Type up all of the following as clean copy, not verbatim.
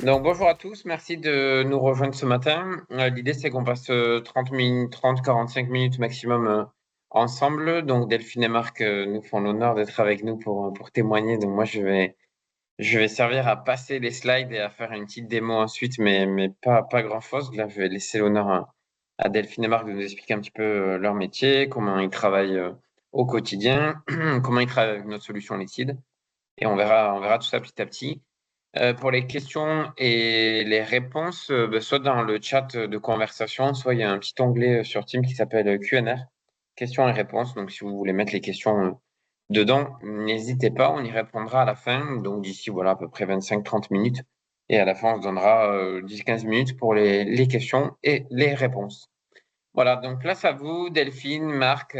Donc bonjour à tous, merci de nous rejoindre ce matin. L'idée c'est qu'on passe 30 minutes, 30-45 minutes maximum ensemble. Donc Delphine et Marc nous font l'honneur d'être avec nous pour témoigner. Donc moi je vais servir à passer les slides et à faire une petite démo ensuite, mais pas grand-chose. Là je vais laisser l'honneur à Delphine et Marc de nous expliquer un petit peu leur métier, comment ils travaillent au quotidien, comment ils travaillent avec notre solution Licide. Et on verra tout ça petit à petit. Pour les questions et les réponses, soit dans le chat de conversation, soit il y a un petit onglet sur Teams qui s'appelle Q&R, questions et réponses. Donc, si vous voulez mettre les questions dedans, n'hésitez pas, on y répondra à la fin. Donc, d'ici, voilà, à peu près 25-30 minutes. Et à la fin, on se donnera 10-15 minutes pour les questions et les réponses. Voilà, donc place à vous, Delphine, Marc.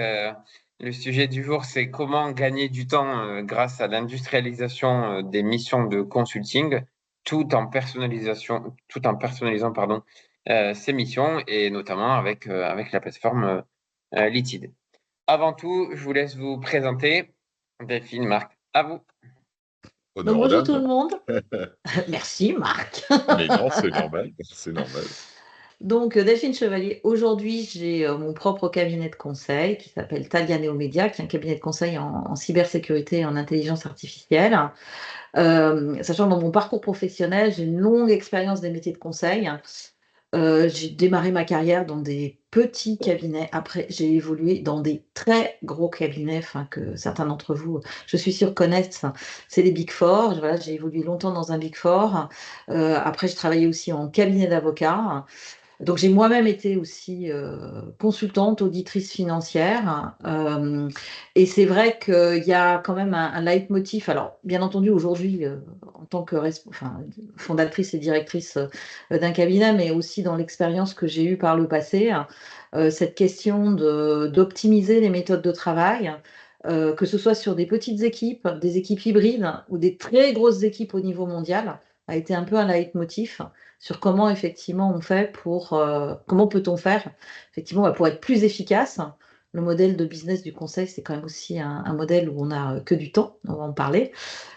Le sujet du jour, c'est comment gagner du temps grâce à l'industrialisation des missions de consulting, tout en personnalisant, pardon, ces missions et notamment avec la plateforme Litide. Avant tout, je vous laisse vous présenter. Delphine, Marc, à vous. Donc Honneur aux bonjour tout le dames. monde. Merci Marc. Mais non, c'est normal, c'est normal. Donc Delphine Chevalier, aujourd'hui j'ai mon propre cabinet de conseil qui s'appelle Talianeo Media, qui est un cabinet de conseil en cybersécurité et en intelligence artificielle. Sachant que dans mon parcours professionnel, j'ai une longue expérience des métiers de conseil. J'ai démarré ma carrière dans des petits cabinets. Après, j'ai évolué dans des très gros cabinets, enfin que certains d'entre vous, je suis sûre, connaissent. C'est les Big Four. Voilà, j'ai évolué longtemps dans un Big Four. Après, j'ai travaillé aussi en cabinet d'avocats. Donc, j'ai moi-même été aussi consultante, auditrice financière. Et c'est vrai qu'il y a quand même un leitmotiv. Alors, bien entendu, aujourd'hui, en tant que fondatrice et directrice d'un cabinet, mais aussi dans l'expérience que j'ai eue par le passé, cette question d'optimiser les méthodes de travail, que ce soit sur des petites équipes, des équipes hybrides ou des très grosses équipes au niveau mondial, a été un peu un leitmotiv sur comment effectivement on fait comment peut-on faire effectivement pour être plus efficace. Le modèle de business du conseil, c'est quand même aussi un modèle où on n'a que du temps, on va en parler.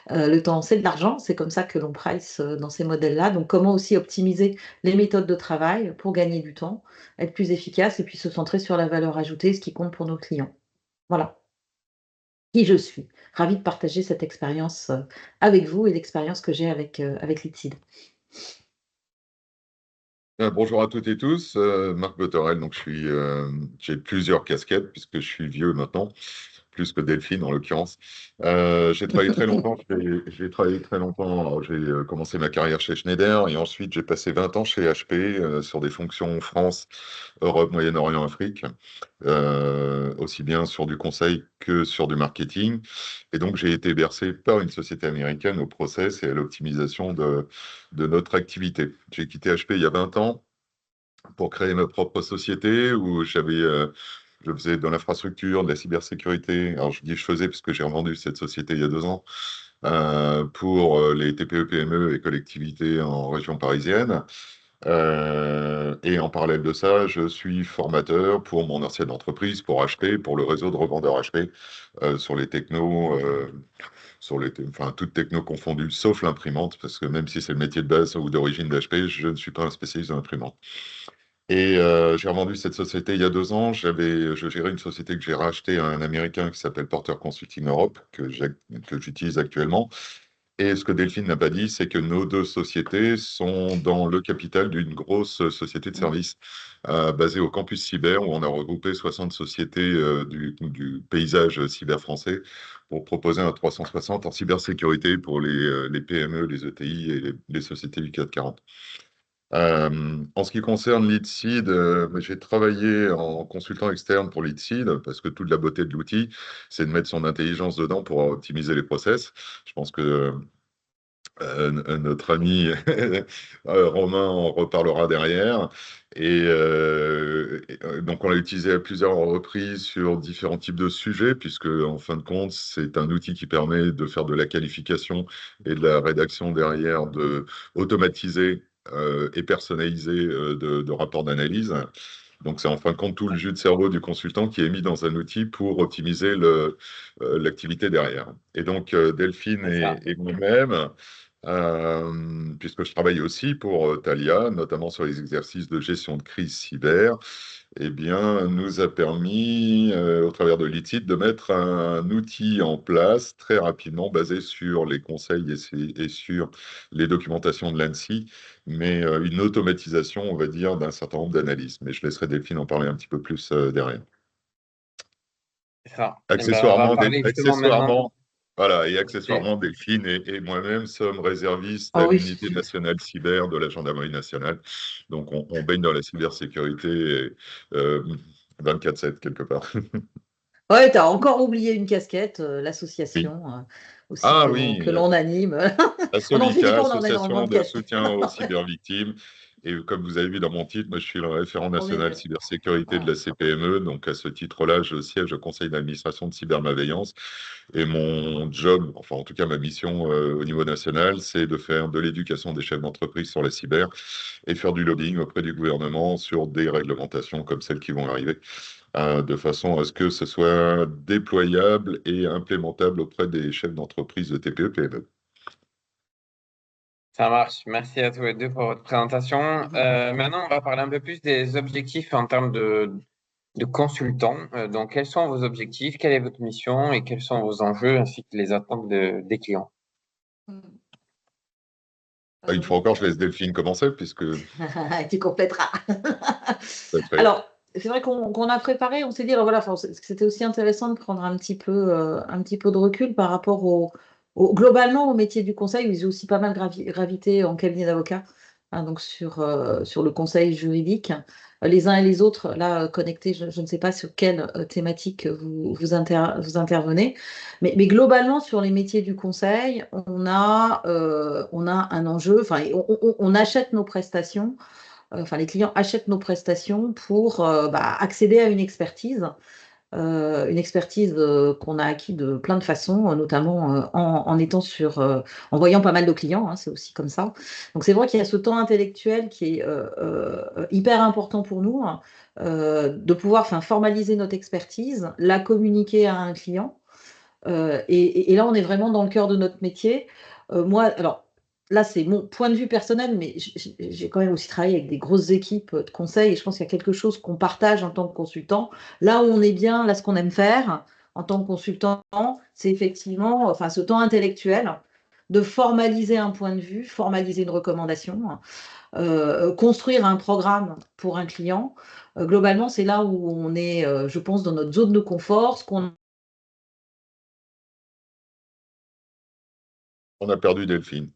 Le temps, c'est de l'argent, c'est comme ça que l'on price dans ces modèles-là. Donc comment aussi optimiser les méthodes de travail pour gagner du temps, être plus efficace et puis se centrer sur la valeur ajoutée, ce qui compte pour nos clients. Voilà qui je suis. Ravie de partager cette expérience avec vous et l'expérience que j'ai avec Litsid. Bonjour à toutes et tous, Marc Botorel, donc j'ai plusieurs casquettes puisque je suis vieux maintenant, plus que Delphine en l'occurrence. J'ai travaillé très longtemps, alors, j'ai commencé ma carrière chez Schneider et ensuite j'ai passé 20 ans chez HP sur des fonctions France, Europe, Moyen-Orient, Afrique, aussi bien sur du conseil que sur du marketing. Et donc j'ai été bercé par une société américaine au process et à l'optimisation de notre activité. J'ai quitté HP il y a 20 ans pour créer ma propre société où je faisais de l'infrastructure, de la cybersécurité. Alors je dis je faisais parce que j'ai revendu cette société il y a 2 ans pour les TPE-PME et collectivités en région parisienne. Et en parallèle de ça, je suis formateur pour mon ancienne entreprise, pour HP, pour le réseau de revendeurs HP, sur les technos, enfin, toutes technos confondues, sauf l'imprimante, parce que même si c'est le métier de base ou d'origine d'HP, je ne suis pas un spécialiste de l'imprimante. Et j'ai revendu cette société il y a 2 ans. Je gérais une société que j'ai rachetée à un Américain qui s'appelle Porter Consulting Europe, que j'utilise actuellement. Et ce que Delphine n'a pas dit, c'est que nos deux sociétés sont dans le capital d'une grosse société de services basée au campus cyber, où on a regroupé 60 sociétés du paysage cyber français pour proposer un 360 en cybersécurité pour les PME, les ETI et les sociétés du CAC 40. En ce qui concerne Leadseed, j'ai travaillé en consultant externe pour Leadseed parce que toute la beauté de l'outil, c'est de mettre son intelligence dedans pour optimiser les process. Je pense que notre ami Romain en reparlera derrière. Donc, on l'a utilisé à plusieurs reprises sur différents types de sujets, puisque en fin de compte, c'est un outil qui permet de faire de la qualification et de la rédaction derrière, de automatiser et personnaliser de rapports d'analyse. Donc, c'est en fin de compte tout le jus de cerveau du consultant qui est mis dans un outil pour optimiser l'activité derrière. Et donc, Delphine C'est ça. et moi-même, puisque je travaille aussi pour Thalia, notamment sur les exercices de gestion de crise cyber, eh bien, nous a permis, au travers de l'ITID, de mettre un outil en place très rapidement basé sur les conseils et sur les documentations de l'ANSSI, mais une automatisation, on va dire, d'un certain nombre d'analyses. Mais je laisserai Delphine en parler un petit peu plus derrière. C'est ça. Eh ben, on va Accessoirement, parler justement maintenant. voilà, et des- accessoirement, Delphine et moi-même sommes réservistes Ah à oui. l'unité nationale cyber de la gendarmerie nationale. Donc, on baigne dans la cybersécurité 24/7 quelque part. Ouais, tu as encore oublié une casquette, Oui. l'association aussi Ah que oui, l'on anime. la On n'en finit SOVICA, pas, on en est dans le Association monde de casquette. soutien aux cybervictimes. Et comme vous avez vu dans mon titre, moi, je suis le référent On est, national cybersécurité de voilà. la CPME. Donc, à ce titre-là, je siège au conseil d'administration de cybermalveillance. Et mon job, enfin, en tout cas, ma mission au niveau national, c'est de faire de l'éducation des chefs d'entreprise sur la cyber et faire du lobbying auprès du gouvernement sur des réglementations comme celles qui vont arriver, de façon à ce que ce soit déployable et implémentable auprès des chefs d'entreprise de TPE-PME. Ça marche. Merci à tous les deux pour votre présentation. Maintenant, on va parler un peu plus des objectifs en termes de consultants. Donc, quels sont vos objectifs? Quelle est votre mission et quels sont vos enjeux ainsi que les attentes des clients? Une fois encore, je laisse Delphine commencer, puisque Tu complèteras. ça fait. Alors, c'est vrai qu'on a préparé, on s'est dit, alors voilà, enfin, c'était aussi intéressant de prendre un petit peu de recul par rapport globalement au métier du conseil, où ils ont aussi pas mal gravité en cabinet d'avocat, hein, donc sur le conseil juridique. Les uns et les autres, là, connectés, je ne sais pas sur quelle thématique vous intervenez, mais globalement, sur les métiers du conseil, on a un enjeu, enfin, on achète nos prestations, enfin, les clients achètent nos prestations pour accéder à une expertise qu'on a acquis de plein de façons, notamment en étant en voyant pas mal de clients, hein, c'est aussi comme ça. Donc c'est vrai qu'il y a ce temps intellectuel qui est hyper important pour nous, hein, de pouvoir formaliser notre expertise, la communiquer à un client. Et là, on est vraiment dans le cœur de notre métier. Moi, alors là, c'est mon point de vue personnel, mais j'ai quand même aussi travaillé avec des grosses équipes de conseil et je pense qu'il y a quelque chose qu'on partage en tant que consultant. Là où on est bien, là, ce qu'on aime faire en tant que consultant, c'est effectivement ce temps intellectuel de formaliser un point de vue, formaliser une recommandation, construire un programme pour un client. Globalement, c'est là où on est, je pense, dans notre zone de confort, ce qu'on On a perdu Delphine.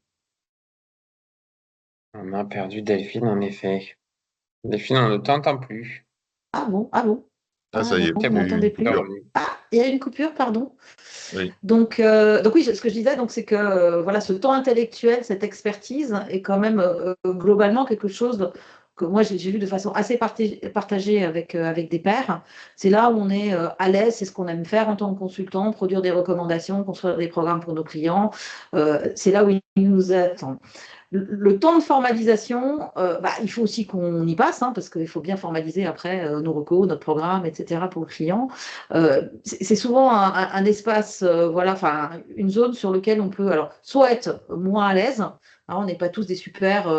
On a perdu Delphine, en effet. Delphine, on ne t'entend plus. Ah bon? Ah bon? Ah, Ah ça y bon, est, vous C'est il y a bon, eu m'entendez une c'est plus? coupure. revenu. Ah, il y a une coupure, pardon. Oui. Donc oui, ce que je disais, donc, c'est que voilà, ce temps intellectuel, cette expertise est quand même globalement quelque chose que moi j'ai vu de façon assez partagée avec des pairs. C'est là où on est à l'aise, c'est ce qu'on aime faire en tant que consultant, produire des recommandations, construire des programmes pour nos clients. C'est là où ils nous attendent. Le temps de formalisation, il faut aussi qu'on y passe, hein, parce qu'il faut bien formaliser après nos recos, notre programme, etc. pour le client. C'est souvent un espace, une zone sur laquelle on peut alors, soit être moins à l'aise, hein, on n'est pas tous des super,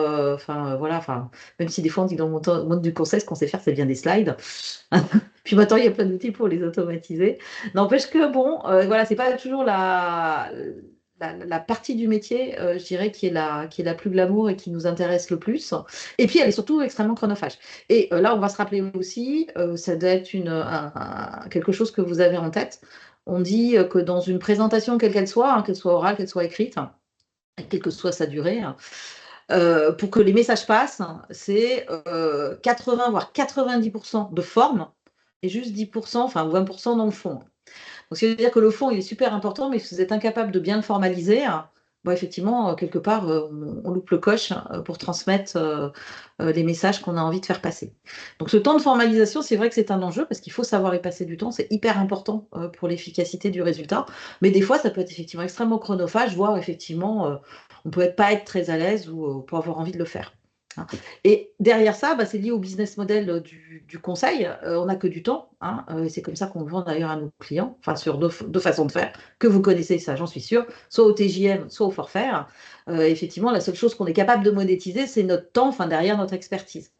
même si des fois on dit dans le monde du conseil, ce qu'on sait faire, c'est bien des slides. Puis maintenant, il y a plein d'outils pour les automatiser. N'empêche que, bon, voilà, c'est pas toujours la partie du métier, je dirais, qui est la plus glamour et qui nous intéresse le plus. Et puis, elle est surtout extrêmement chronophage. Et là, on va se rappeler aussi, ça doit être quelque chose que vous avez en tête. On dit que dans une présentation, quelle qu'elle soit, hein, qu'elle soit orale, qu'elle soit écrite, quelle que soit sa durée, hein, pour que les messages passent, c'est 80 voire 90% de forme et juste 10%, enfin 20% dans le fond. Donc, ça veut dire que le fond, il est super important, mais si vous êtes incapable de bien le formaliser, effectivement, quelque part, on loupe le coche pour transmettre les messages qu'on a envie de faire passer. Donc, ce temps de formalisation, c'est vrai que c'est un enjeu parce qu'il faut savoir y passer du temps. C'est hyper important pour l'efficacité du résultat. Mais des fois, ça peut être effectivement extrêmement chronophage, voire effectivement, on peut pas être très à l'aise ou pas avoir envie de le faire. hein. Et derrière ça, c'est lié au business model du conseil. On n'a que du temps, hein, et c'est comme ça qu'on le vend d'ailleurs à nos clients, enfin sur deux façons de faire, que vous connaissez, ça j'en suis sûre, soit au TJM, soit au forfait. Effectivement, la seule chose qu'on est capable de monétiser, c'est notre temps, enfin derrière notre expertise.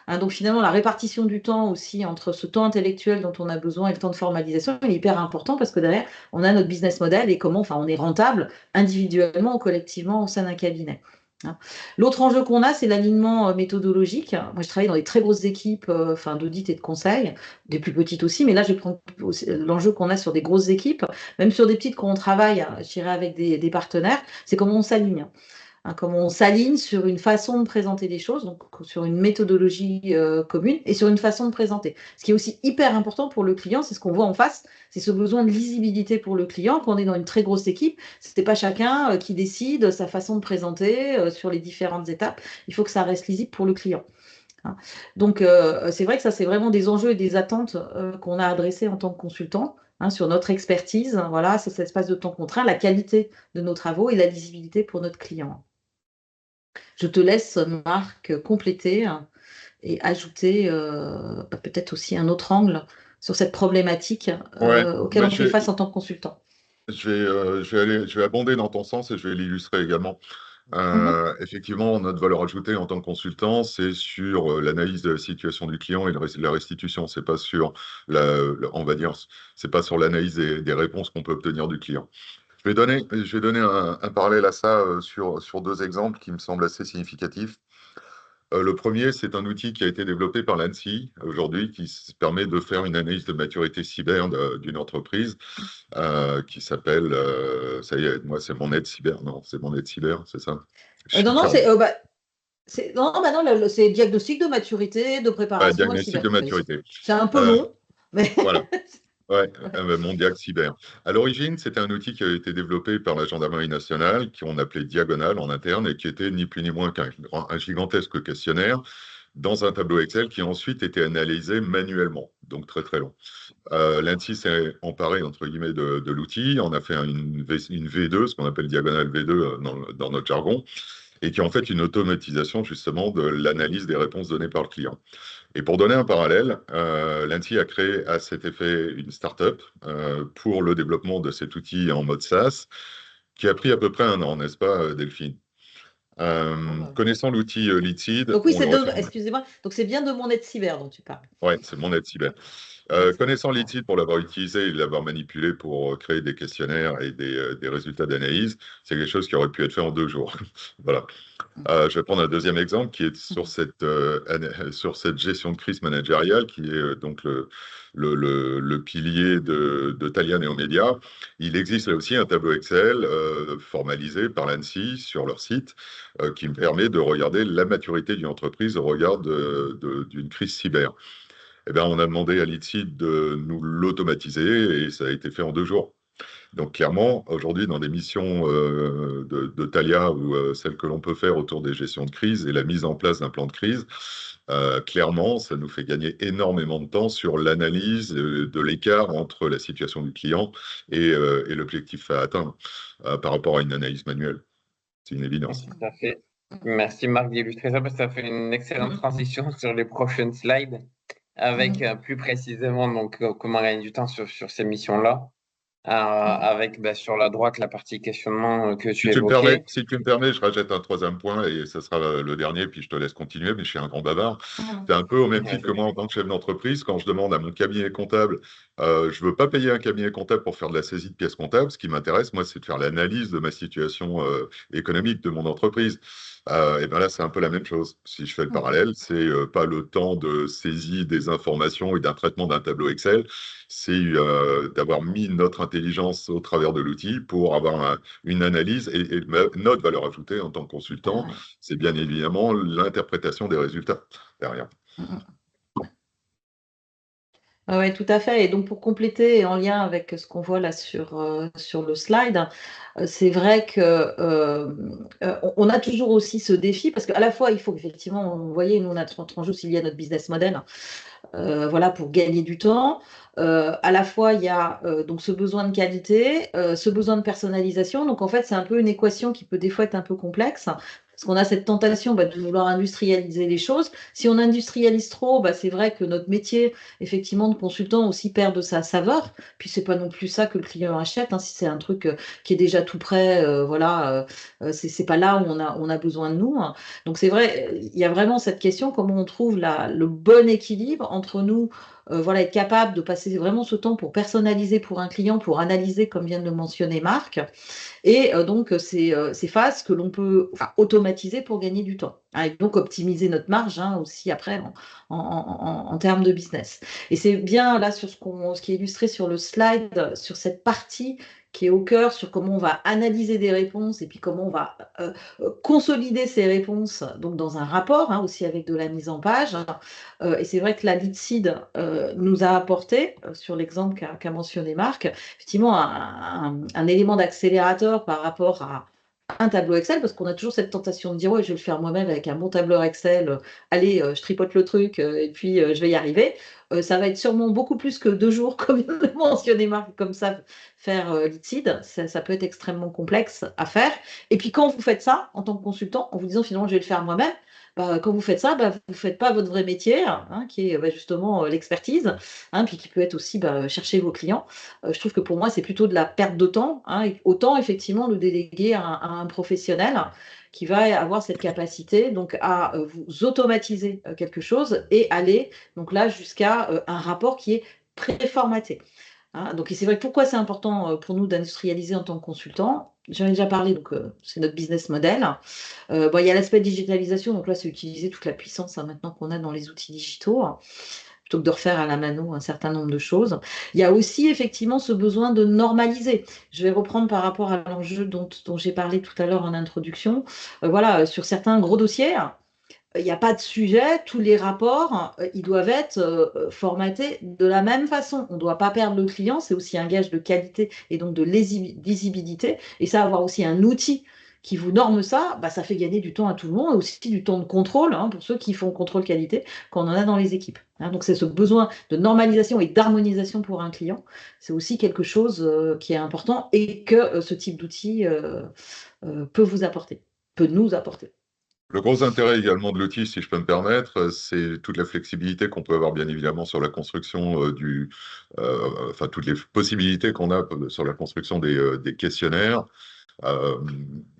Hein, donc finalement, la répartition du temps aussi entre ce temps intellectuel dont on a besoin et le temps de formalisation est hyper important parce que derrière, on a notre business model et comment, enfin, on est rentable individuellement ou collectivement au sein d'un cabinet. Hein. L'autre enjeu qu'on a, c'est l'alignement méthodologique. Moi, je travaille dans des très grosses équipes d'audit et de conseil, des plus petites aussi, mais là, je prends l'enjeu qu'on a sur des grosses équipes, même sur des petites quand on travaille, je dirais, avec des partenaires, c'est comment on s'aligne. Hein, comment on s'aligne sur une façon de présenter les choses, donc sur une méthodologie commune et sur une façon de présenter. Ce qui est aussi hyper important pour le client, c'est ce qu'on voit en face, c'est ce besoin de lisibilité pour le client. Quand on est dans une très grosse équipe, ce n'est pas chacun qui décide sa façon de présenter sur les différentes étapes. Il faut que ça reste lisible pour le client. Hein. Donc, c'est vrai que ça, c'est vraiment des enjeux et des attentes qu'on a adressés en tant que consultant. Hein, sur notre expertise, voilà, c'est cet espace de temps contraint, la qualité de nos travaux et la lisibilité pour notre client. Je te laisse, Marc, compléter et ajouter peut-être aussi un autre angle sur cette problématique auquel on fait face en tant que consultant. Je vais abonder dans ton sens et je vais l'illustrer également. Effectivement, notre valeur ajoutée en tant que consultant, c'est sur l'analyse de la situation du client et la restitution. C'est pas sur on va dire, c'est pas sur l'analyse des réponses qu'on peut obtenir du client. Je vais donner un parallèle à ça sur deux exemples qui me semblent assez significatifs. Le premier, c'est un outil qui a été développé par l'ANSSI aujourd'hui, qui permet de faire une analyse de maturité cyber d'une entreprise qui s'appelle, ça y est, moi c'est mon aide cyber, non, c'est mon aide cyber, c'est ça? Non, c'est diagnostic de maturité, de préparation. Diagnostic de maturité. C'est un peu long, mais. Voilà. Ouais, Mondiac Cyber. À l'origine, c'était un outil qui a été développé par la Gendarmerie nationale, qu'on appelait Diagonal en interne, et qui était ni plus ni moins qu'un gigantesque questionnaire dans un tableau Excel qui a ensuite été analysé manuellement, donc très très long. L'ANSSI s'est emparé entre guillemets de l'outil, on a fait une V2, ce qu'on appelle Diagonal V2 dans notre jargon, et qui est en fait une automatisation justement de l'analyse des réponses données par le client. Et pour donner un parallèle, l'ANSSI a créé à cet effet une start-up pour le développement de cet outil en mode SaaS, qui a pris à peu près un an, n'est-ce pas, Delphine? Connaissant l'outil Leadseed. Donc oui, excusez-moi, donc c'est bien de mon aide cyber dont tu parles. Oui, c'est mon aide cyber. Connaissant Leadseed pour l'avoir utilisé et l'avoir manipulé pour créer des questionnaires et des résultats d'analyse, c'est quelque chose qui aurait pu être fait en 2 jours. Voilà. Je vais prendre un deuxième exemple qui est sur cette gestion de crise managériale, qui est donc le pilier de Talian Neomedia. Il existe là aussi un tableau Excel formalisé par l'ANSSI sur leur site qui me permet de regarder la maturité d'une entreprise au regard d'une crise cyber. Eh bien, on a demandé à Leadseed de nous l'automatiser et ça a été fait en 2 jours. Donc clairement, aujourd'hui, dans des missions de Thalia ou celles que l'on peut faire autour des gestions de crise et la mise en place d'un plan de crise, clairement, ça nous fait gagner énormément de temps sur l'analyse de l'écart entre la situation du client et l'objectif à atteindre par rapport à une analyse manuelle. C'est une évidence. Tout à fait. Merci Marc d'illustrer ça parce que ça fait une excellente transition sur les prochaines slides avec plus précisément donc comment gagner du temps sur ces missions-là. Avec sur la droite la partie questionnement que tu évoquais. Si tu me permets, je rajoute un troisième point et ce sera le dernier, puis je te laisse continuer, mais je suis un grand bavard. C'est un peu au même titre que moi en tant que chef d'entreprise, quand je demande à mon cabinet comptable, je ne veux pas payer un cabinet comptable pour faire de la saisie de pièces comptables. Ce qui m'intéresse, moi, c'est de faire l'analyse de ma situation économique de mon entreprise. Et bien là, c'est un peu la même chose. Si je fais le parallèle, c'est pas le temps de saisie des informations et d'un traitement d'un tableau Excel, c'est d'avoir mis notre intelligence au travers de l'outil pour avoir une analyse et notre valeur ajoutée en tant que consultant, c'est bien évidemment l'interprétation des résultats derrière. Oui, tout à fait. Et donc, pour compléter, en lien avec ce qu'on voit là sur le slide, c'est vrai qu'on a toujours aussi ce défi, parce qu'à la fois, il faut effectivement, vous voyez, nous, on a notre enjeu s'il y a notre business model, voilà, pour gagner du temps. À la fois, il y a donc ce besoin de qualité, ce besoin de personnalisation. Donc, en fait, c'est un peu une équation qui peut des fois être un peu complexe. parce qu'on a cette tentation de vouloir industrialiser les choses. Si on industrialise trop, c'est vrai que notre métier, effectivement, de consultant aussi perd de sa saveur. Puis c'est pas non plus ça que le client achète, hein. Si c'est un truc qui est déjà tout prêt, voilà, c'est pas là où on a besoin de nous, hein. Donc c'est vrai, il y a vraiment cette question, comment on trouve le bon équilibre entre nous, voilà, être capable de passer vraiment ce temps pour personnaliser pour un client, pour analyser, comme vient de le mentionner Marc, et donc ces phases que l'on peut automatiser pour gagner du temps, hein, et donc optimiser notre marge, hein, aussi après en termes de business. Et c'est bien là sur ce qui est illustré sur le slide, sur cette partie qui est au cœur, sur comment on va analyser des réponses et puis comment on va consolider ces réponses donc dans un rapport, hein, aussi avec de la mise en page. Et c'est vrai que la lead seed nous a apporté, sur l'exemple qu'a mentionné Marc, effectivement un élément d'accélérateur par rapport à un tableau Excel, parce qu'on a toujours cette tentation de dire ouais, je vais le faire moi-même avec un bon tableur Excel, allez, je tripote le truc et puis je vais y arriver. Ça va être sûrement beaucoup plus que 2 jours, comme vient de le mentionner Marc, comme ça, faire lead seed, ça peut être extrêmement complexe à faire. Et puis quand vous faites ça en tant que consultant, en vous disant finalement je vais le faire moi-même, quand vous faites ça, vous ne faites pas votre vrai métier, hein, qui est justement l'expertise, hein, puis qui peut être aussi chercher vos clients. Je trouve que pour moi, c'est plutôt de la perte de temps, hein, et autant effectivement le déléguer à un professionnel qui va avoir cette capacité donc à vous automatiser quelque chose et aller donc là jusqu'à un rapport qui est préformaté. Hein. Donc c'est vrai, pourquoi c'est important pour nous d'industrialiser en tant que consultant. J'en ai déjà parlé, donc c'est notre business model. Il y a l'aspect digitalisation, donc là c'est utiliser toute la puissance, hein, maintenant qu'on a dans les outils digitaux, hein, plutôt que de refaire à la mano un certain nombre de choses. Il y a aussi effectivement ce besoin de normaliser. Je vais reprendre par rapport à l'enjeu dont j'ai parlé tout à l'heure en introduction. Voilà, sur certains gros dossiers, il n'y a pas de sujet, tous les rapports, ils doivent être formatés de la même façon. On ne doit pas perdre le client, c'est aussi un gage de qualité et donc de lisibilité. Et ça, avoir aussi un outil qui vous norme ça, ça fait gagner du temps à tout le monde, et aussi du temps de contrôle, hein, pour ceux qui font contrôle qualité, quand on en a dans les équipes. Hein. Donc c'est ce besoin de normalisation et d'harmonisation pour un client, c'est aussi quelque chose qui est important et que ce type d'outil peut vous apporter, peut nous apporter. Le gros intérêt également de l'outil, si je peux me permettre, c'est toute la flexibilité qu'on peut avoir bien évidemment sur la construction enfin toutes les possibilités qu'on a sur la construction des questionnaires.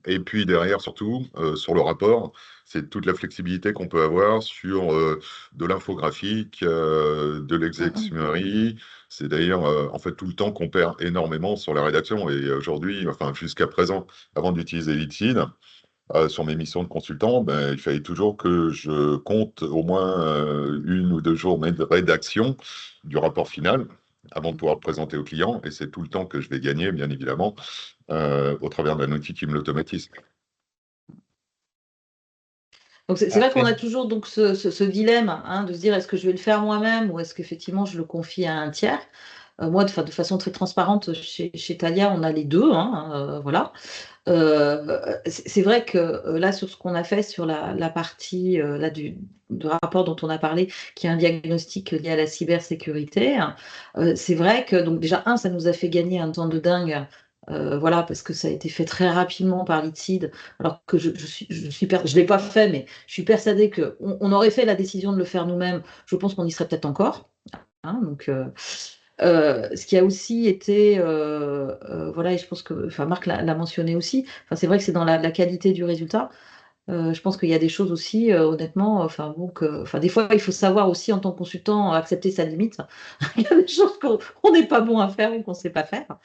Et puis derrière, surtout, sur le rapport, c'est toute la flexibilité qu'on peut avoir sur de l'infographique, de l'exec summary. C'est d'ailleurs en fait tout le temps qu'on perd énormément sur la rédaction. Et aujourd'hui, enfin jusqu'à présent, avant d'utiliser Leadseed, sur mes missions de consultant, il fallait toujours que je compte au moins 1 ou 2 journées de rédaction du rapport final avant de pouvoir le présenter au client. Et c'est tout le temps que je vais gagner, bien évidemment, au travers d'un outil qui me l'automatise. Donc c'est vrai qu'on a toujours donc ce dilemme, hein, de se dire est-ce que je vais le faire moi-même ou est-ce qu'effectivement je le confie à un tiers. Moi, de façon très transparente, chez Thalia, on a les deux, hein, voilà. C'est vrai que là, sur ce qu'on a fait sur la partie là, du rapport dont on a parlé, qui est un diagnostic lié à la cybersécurité, hein, c'est vrai que donc déjà, ça nous a fait gagner un temps de dingue. Voilà, parce que ça a été fait très rapidement par Leadseed, alors que je l'ai pas fait, mais je suis persuadée qu'on aurait fait la décision de le faire nous-mêmes. Je pense qu'on y serait peut-être encore. Hein, donc, ce qui a aussi été, voilà, et je pense que, Marc l'a mentionné aussi. C'est vrai que c'est dans la qualité du résultat. Je pense qu'il y a des choses aussi, honnêtement, des fois, il faut savoir aussi en tant que consultant accepter sa limite. Il y a des choses qu'on n'est pas bon à faire ou qu'on ne sait pas faire.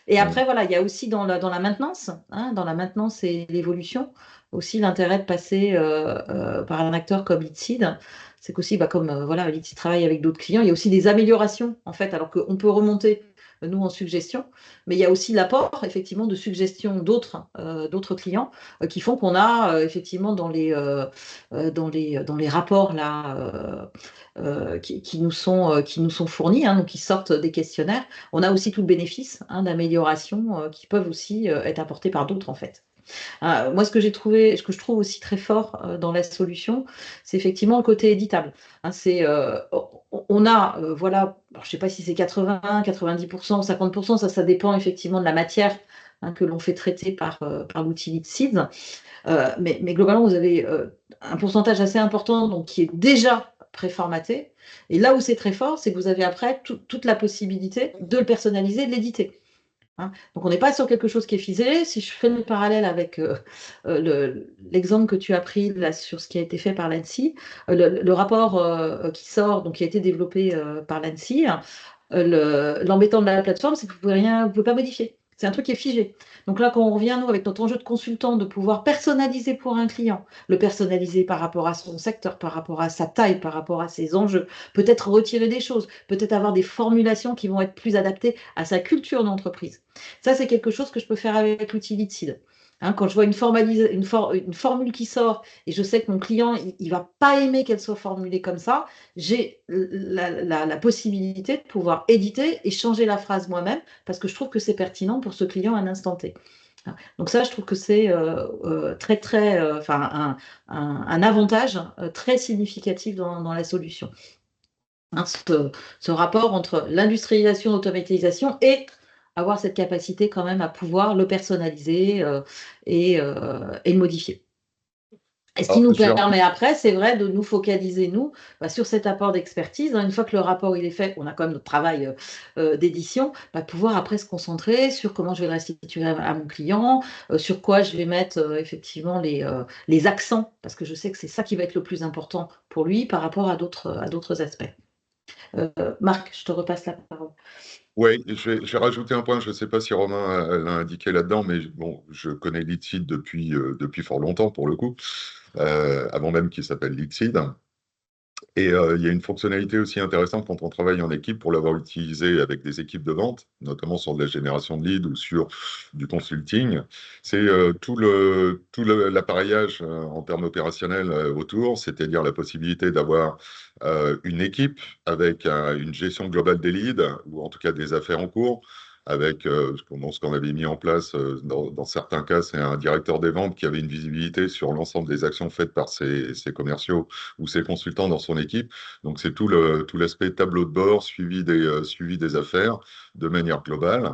Et après, voilà, il y a aussi dans la maintenance, hein, dans la maintenance et l'évolution, aussi l'intérêt de passer par un acteur comme Leadseed. C'est qu'aussi, comme voilà, Leadseed travaille avec d'autres clients, il y a aussi des améliorations, en fait, alors qu'on peut remonter, nous, en suggestion, mais il y a aussi l'apport, effectivement, de suggestions d'autres clients qui font qu'on a, effectivement, dans les rapports là, qui nous sont fournis, hein, donc qui sortent des questionnaires, on a aussi tout le bénéfice, hein, d'améliorations qui peuvent aussi être apportées par d'autres, en fait. Moi, ce que je trouve aussi très fort dans la solution, c'est effectivement le côté éditable. Hein, on a, voilà, alors, je ne sais pas si c'est 80, 90%, 50%, ça dépend effectivement de la matière que l'on fait traiter par l'outil Leadseed. Mais globalement, vous avez un pourcentage assez important donc, qui est déjà préformaté. Et là où c'est très fort, c'est que vous avez après toute la possibilité de le personnaliser et de l'éditer. Donc on n'est pas sur quelque chose qui est figé. Si je fais le parallèle avec l'exemple que tu as pris là, sur ce qui a été fait par l'ANSSI, le rapport qui sort, donc qui a été développé par l'ANSSI, l'embêtant de la plateforme, c'est que vous ne pouvez pas modifier. C'est un truc qui est figé. Donc là, quand on revient, nous, avec notre enjeu de consultant, de pouvoir personnaliser pour un client, le personnaliser par rapport à son secteur, par rapport à sa taille, par rapport à ses enjeux, peut-être retirer des choses, peut-être avoir des formulations qui vont être plus adaptées à sa culture d'entreprise. Ça, c'est quelque chose que je peux faire avec l'outil Leadseed. Quand je vois une formule qui sort et je sais que mon client, il ne va pas aimer qu'elle soit formulée comme ça, j'ai la possibilité de pouvoir éditer et changer la phrase moi-même parce que je trouve que c'est pertinent pour ce client à un instant T. Donc ça, je trouve que c'est un avantage très significatif dans la solution. Ce rapport entre l'industrialisation, l'automatisation et avoir cette capacité quand même à pouvoir le personnaliser et le modifier. Et ce qui nous permet après, c'est vrai, de nous focaliser, nous, sur cet apport d'expertise. Une fois que le rapport il est fait, on a quand même notre travail d'édition, pouvoir après se concentrer sur comment je vais le restituer à mon client, sur quoi je vais mettre effectivement les accents, parce que je sais que c'est ça qui va être le plus important pour lui par rapport à d'autres aspects. Marc, je te repasse la parole. Oui, je vais rajouter un point, je ne sais pas si Romain l'a indiqué là-dedans, mais bon, je connais Leadseed depuis fort longtemps pour le coup, avant même qu'il s'appelle Leadseed. Et il y a une fonctionnalité aussi intéressante quand on travaille en équipe pour l'avoir utilisé avec des équipes de vente, notamment sur de la génération de leads ou sur du consulting. C'est tout l'appareillage en termes opérationnels autour, c'est-à-dire la possibilité d'avoir une équipe avec une gestion globale des leads ou en tout cas des affaires en cours. Avec ce qu'on avait mis en place, dans certains cas, c'est un directeur des ventes qui avait une visibilité sur l'ensemble des actions faites par ses commerciaux ou ses consultants dans son équipe. Donc, c'est tout l'aspect tableau de bord, suivi des affaires de manière globale.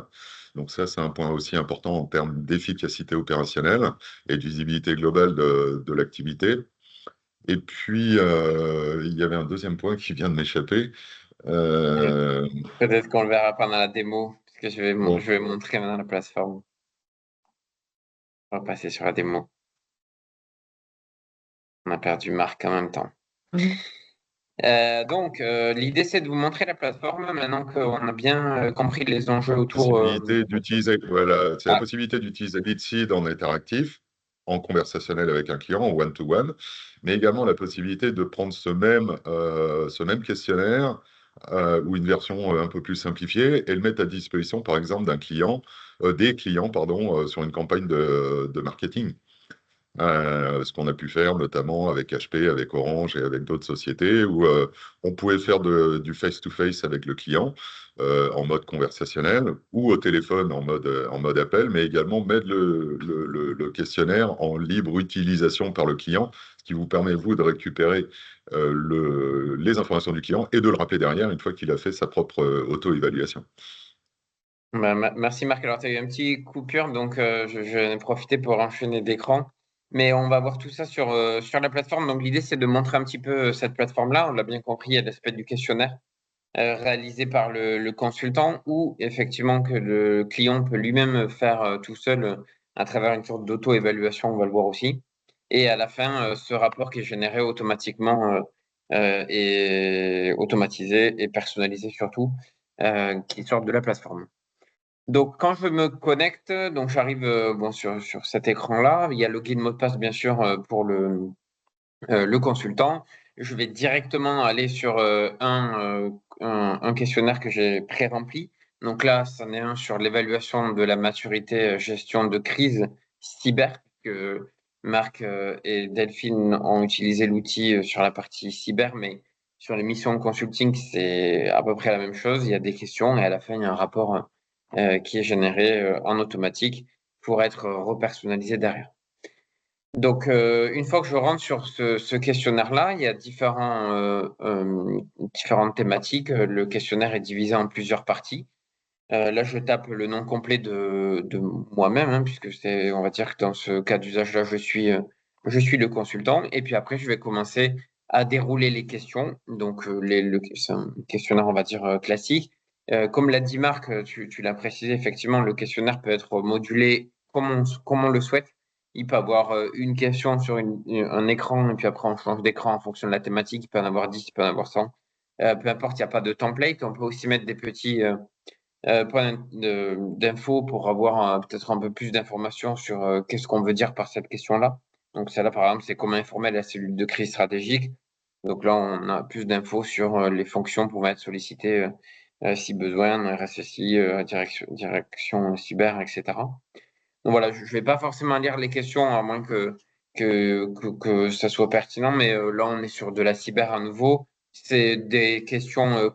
Donc, ça, c'est un point aussi important en termes d'efficacité opérationnelle et de visibilité globale de l'activité. Et puis, il y avait un deuxième point qui vient de m'échapper. Peut-être qu'on le verra pendant la démo, parce que je vais montrer maintenant la plateforme. On va passer sur la démo. On a perdu Marc en même temps. Donc, l'idée, c'est de vous montrer la plateforme maintenant qu'on a bien compris les enjeux autour. Voilà, c'est la possibilité d'utiliser Leadseed en interactif, en conversationnel avec un client, en one-to-one, mais également la possibilité de prendre ce même questionnaire ou une version un peu plus simplifiée et le mettre à disposition, par exemple, des clients, sur une campagne de marketing. Ce qu'on a pu faire notamment avec HP, avec Orange et avec d'autres sociétés où on pouvait faire du face-to-face avec le client en mode conversationnel ou au téléphone en mode appel, mais également mettre le questionnaire en libre utilisation par le client, ce qui vous permet, vous, de récupérer les informations du client et de le rappeler derrière une fois qu'il a fait sa propre auto-évaluation. Merci Marc. Alors, tu as eu un petit coupure, donc je vais en profiter pour enchaîner d'écran. Mais on va voir tout ça sur la plateforme. Donc, l'idée, c'est de montrer un petit peu cette plateforme-là. On l'a bien compris, il y a l'aspect du questionnaire réalisé par le consultant ou effectivement que le client peut lui-même faire tout seul à travers une sorte d'auto-évaluation, on va le voir aussi. Et à la fin, ce rapport qui est généré automatiquement et automatisé et personnalisé surtout, qui sort de la plateforme. Donc, quand je me connecte, donc j'arrive sur cet écran-là. Il y a login, mot de passe, bien sûr, pour le consultant. Je vais directement aller sur un questionnaire que j'ai pré-rempli. Donc là, c'en est un sur l'évaluation de la maturité gestion de crise cyber, que Marc et Delphine ont utilisé l'outil sur la partie cyber, mais sur les missions de consulting, c'est à peu près la même chose. Il y a des questions et à la fin, il y a un rapport qui est généré en automatique pour être repersonnalisé derrière. Donc, une fois que je rentre sur ce questionnaire-là, il y a différentes thématiques. Le questionnaire est divisé en plusieurs parties. Là, je tape le nom complet de moi-même, hein, puisque on va dire que dans ce cas d'usage-là, je suis le consultant. Et puis après, je vais commencer à dérouler les questions. Donc, c'est un questionnaire, on va dire, classique. Comme l'a dit Marc, tu l'as précisé, effectivement, le questionnaire peut être modulé comme on le souhaite. Il peut avoir une question sur un écran, et puis après, on change d'écran en fonction de la thématique. Il peut en avoir 10, il peut en avoir 100. Peu importe, il n'y a pas de template. On peut aussi mettre des petits point d'infos pour avoir peut-être un peu plus d'informations sur qu'est-ce qu'on veut dire par cette question-là. Donc, celle-là, par exemple, c'est comment informer la cellule de crise stratégique. Donc là, on a plus d'infos sur les fonctions pour être sollicitées si besoin, RSSI, direction cyber, etc. Donc voilà, je ne vais pas forcément lire les questions à moins que ça soit pertinent, mais là, on est sur de la cyber à nouveau. C'est des questions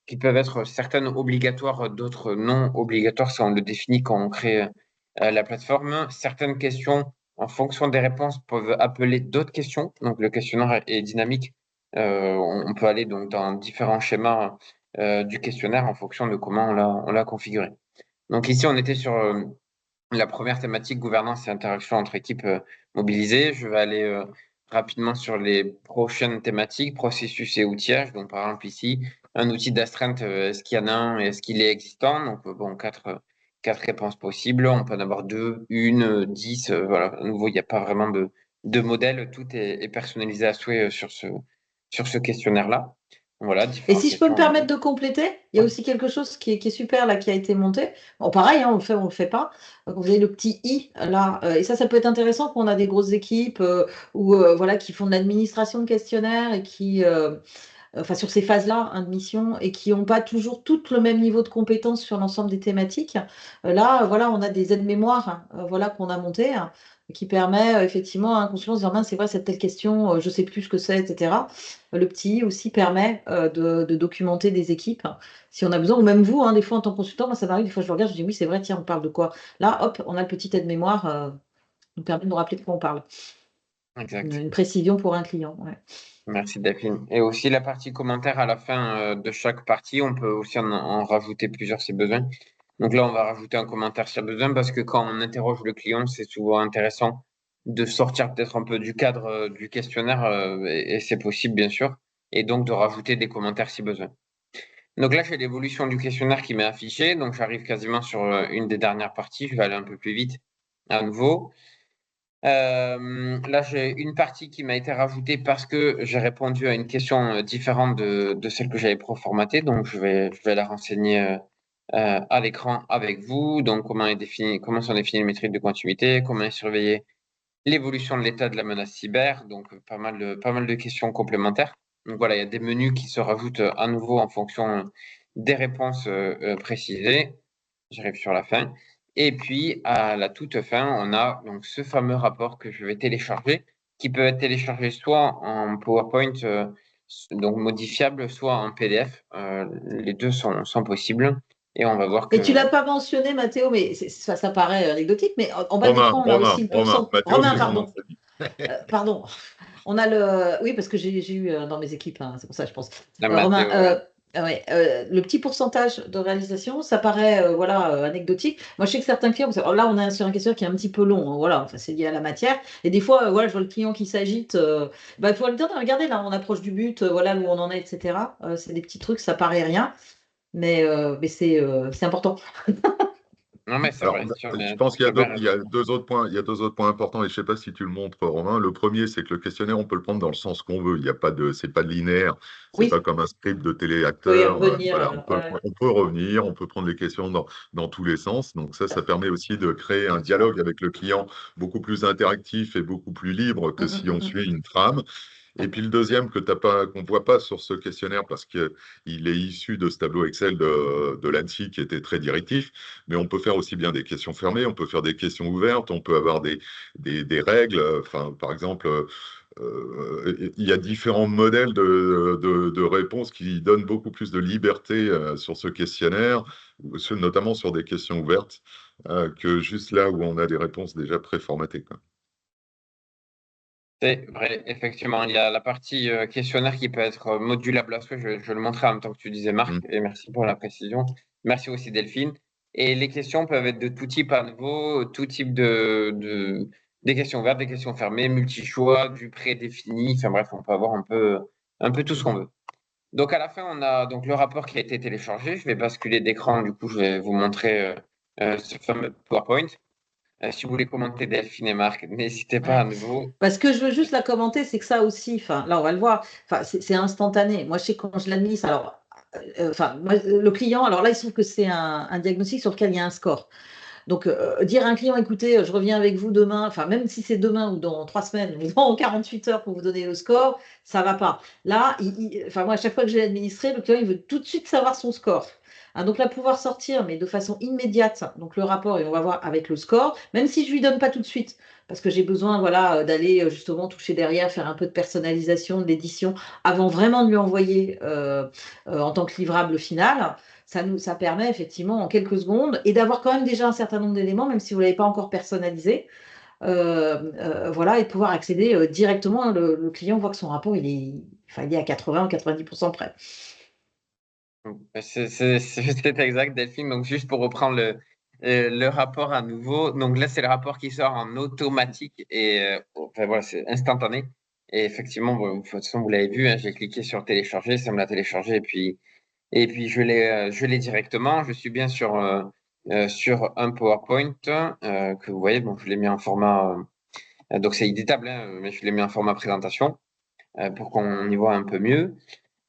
qui peuvent être certaines obligatoires, d'autres non obligatoires, si on le définit quand on crée la plateforme. Certaines questions, en fonction des réponses, peuvent appeler d'autres questions. Donc le questionnaire est dynamique. On peut aller donc dans différents schémas du questionnaire en fonction de comment on l'a configuré. Donc ici, on était sur la première thématique, gouvernance et interaction entre équipes mobilisées. Je vais aller rapidement sur les prochaines thématiques, processus et outillage. Donc, par exemple, ici, un outil d'astreinte, est-ce qu'il y en a un et est-ce qu'il est existant? Donc, bon, quatre réponses possibles. On peut en avoir 2, 1, 10. Voilà, à nouveau, il n'y a pas vraiment de modèle. Tout est personnalisé à souhait sur ce questionnaire-là. Voilà, Et différentes si je peux me questions. permettre de compléter, il y a Ouais. aussi quelque chose qui est super là, qui a été monté. Bon, pareil, hein, on le fait pas. Donc, vous avez le petit i là, et ça peut être intéressant quand on a des grosses équipes ou voilà qui font de l'administration de questionnaires et qui, enfin sur ces phases-là, hein, de mission, et qui n'ont pas toujours tout le même niveau de compétence sur l'ensemble des thématiques. Là, voilà, on a des aides-mémoires, voilà, qu'on a montées, qui permet effectivement à un consultant de dire, mince, c'est vrai, cette telle question, je ne sais plus ce que c'est, etc. Le petit aussi permet de documenter des équipes si on a besoin, ou même vous, hein, des fois en tant que consultant, moi ça m'arrive, des fois je le regarde, je dis oui, c'est vrai, tiens, on parle de quoi? Là, hop, on a le petit aide-mémoire qui nous permet de nous rappeler de quoi on parle. Exact. Une précision pour un client. Ouais. Merci Delphine. Et aussi la partie commentaire à la fin de chaque partie, on peut aussi en rajouter plusieurs si besoin. Donc là, on va rajouter un commentaire si besoin parce que quand on interroge le client, c'est souvent intéressant de sortir peut-être un peu du cadre du questionnaire et c'est possible bien sûr, et donc de rajouter des commentaires si besoin. Donc là, j'ai l'évolution du questionnaire qui m'est affichée, donc j'arrive quasiment sur une des dernières parties, je vais aller un peu plus vite à nouveau. Là, j'ai une partie qui m'a été rajoutée parce que j'ai répondu à une question différente de celle que j'avais préformatée. Donc, je vais la renseigner à l'écran avec vous. Donc, comment sont définies les métriques de continuité, comment est surveillée l'évolution de l'état de la menace cyber. Donc, pas mal de questions complémentaires. Donc, voilà, il y a des menus qui se rajoutent à nouveau en fonction des réponses précisées. J'arrive sur la fin. Et puis, à la toute fin, on a donc ce fameux rapport que je vais télécharger, qui peut être téléchargé soit en PowerPoint, donc modifiable, soit en PDF. Les deux sont possibles. Et on va voir Et tu que. l'as pas mentionné, Mathéo, mais ça paraît anecdotique, mais en bas Romain, d'écran, on a Romain, aussi le Romain. pourcent. Mathéo, Romain, c'est son nom de pardon. famille. Pardon. On a le. Oui, parce que j'ai eu dans mes équipes, hein, c'est pour ça, je pense. La Romain, Mathéo, ouais. ouais, le petit pourcentage de réalisation, ça paraît voilà, anecdotique. Moi, je sais que certains clients, parce que là, on est sur un questionnaire qui est un petit peu long, hein, voilà, enfin, c'est lié à la matière. Et des fois, voilà, je vois le client qui s'agite. Bah, il faut le dire, regardez, là, on approche du but, voilà où on en est, etc. C'est des petits trucs, ça paraît rien, mais c'est important. Non, mais c'est Alors, vrai, sur je les pense qu'il y a cyber. il y a deux autres points, il y a deux autres points importants, et je ne sais pas si tu le montres, Romain. Le premier, c'est que le questionnaire, on peut le prendre dans le sens qu'on veut. Il y a pas de, c'est pas linéaire, c'est pas Oui, comme un script de faut y téléacteur. revenir. Voilà, Ouais. on peut revenir, on peut prendre les questions dans tous les sens. Donc ça permet aussi de créer un dialogue avec le client beaucoup plus interactif et beaucoup plus libre que si on suit une trame. Et puis le deuxième qu'on voit pas sur ce questionnaire parce qu'il est issu de ce tableau Excel de l'ANSSI qui était très directif, mais on peut faire aussi bien des questions fermées, on peut faire des questions ouvertes, on peut avoir des règles. Enfin, par exemple, il y a différents modèles de réponses qui donnent beaucoup plus de liberté sur ce questionnaire, notamment sur des questions ouvertes, que juste là où on a des réponses déjà préformatées, quoi. C'est vrai, effectivement, il y a la partie questionnaire qui peut être modulable à souhait. Je le montrais en même temps que tu disais, Marc, Mm. et merci pour la précision. Merci aussi Delphine. Et les questions peuvent être de tout type à nouveau, tout type des questions ouvertes, des questions fermées, multi-choix, du prédéfini. Enfin bref, on peut avoir un peu tout ce qu'on veut. Donc à la fin, on a donc le rapport qui a été téléchargé. Je vais basculer d'écran, du coup, je vais vous montrer ce fameux PowerPoint. Si vous voulez commenter Delphine et Marc, n'hésitez pas à Ouais. nouveau. Parce que je veux juste la commenter, c'est que ça aussi, enfin, là on va le voir, enfin, c'est instantané. Moi, je sais quand je l'administre, alors, enfin, moi, le client, alors là, il se trouve que c'est un diagnostic sur lequel il y a un score. Donc, dire à un client, écoutez, je reviens avec vous demain, enfin, même si c'est demain ou dans 3 semaines ou dans 48 heures pour vous donner le score, ça va pas. Là, enfin, moi, à chaque fois que j'ai administré, le client, il veut tout de suite savoir son score. Hein, donc là, pouvoir sortir, mais de façon immédiate, donc le rapport, et on va voir avec le score, même si je lui donne pas tout de suite, parce que j'ai besoin, voilà, d'aller justement toucher derrière, faire un peu de personnalisation, de l'édition, avant vraiment de lui envoyer en tant que livrable final. Ça permet effectivement en quelques secondes et d'avoir quand même déjà un certain nombre d'éléments, même si vous ne l'avez pas encore personnalisé, voilà, et de pouvoir accéder directement. Le client voit que son rapport, enfin, il est à 80 ou 90% prêt. C'est exact, Delphine. Donc, juste pour reprendre le rapport à nouveau. Donc là, c'est le rapport qui sort en automatique et enfin, voilà, c'est instantané. Et effectivement, bon, de toute façon, vous l'avez vu, hein, j'ai cliqué sur télécharger, ça me l'a téléchargé et puis je l'ai directement. Je suis bien sur un PowerPoint que vous voyez. Donc, je l'ai mis en format, donc c'est éditable, hein, mais je l'ai mis en format présentation pour qu'on y voit un peu mieux.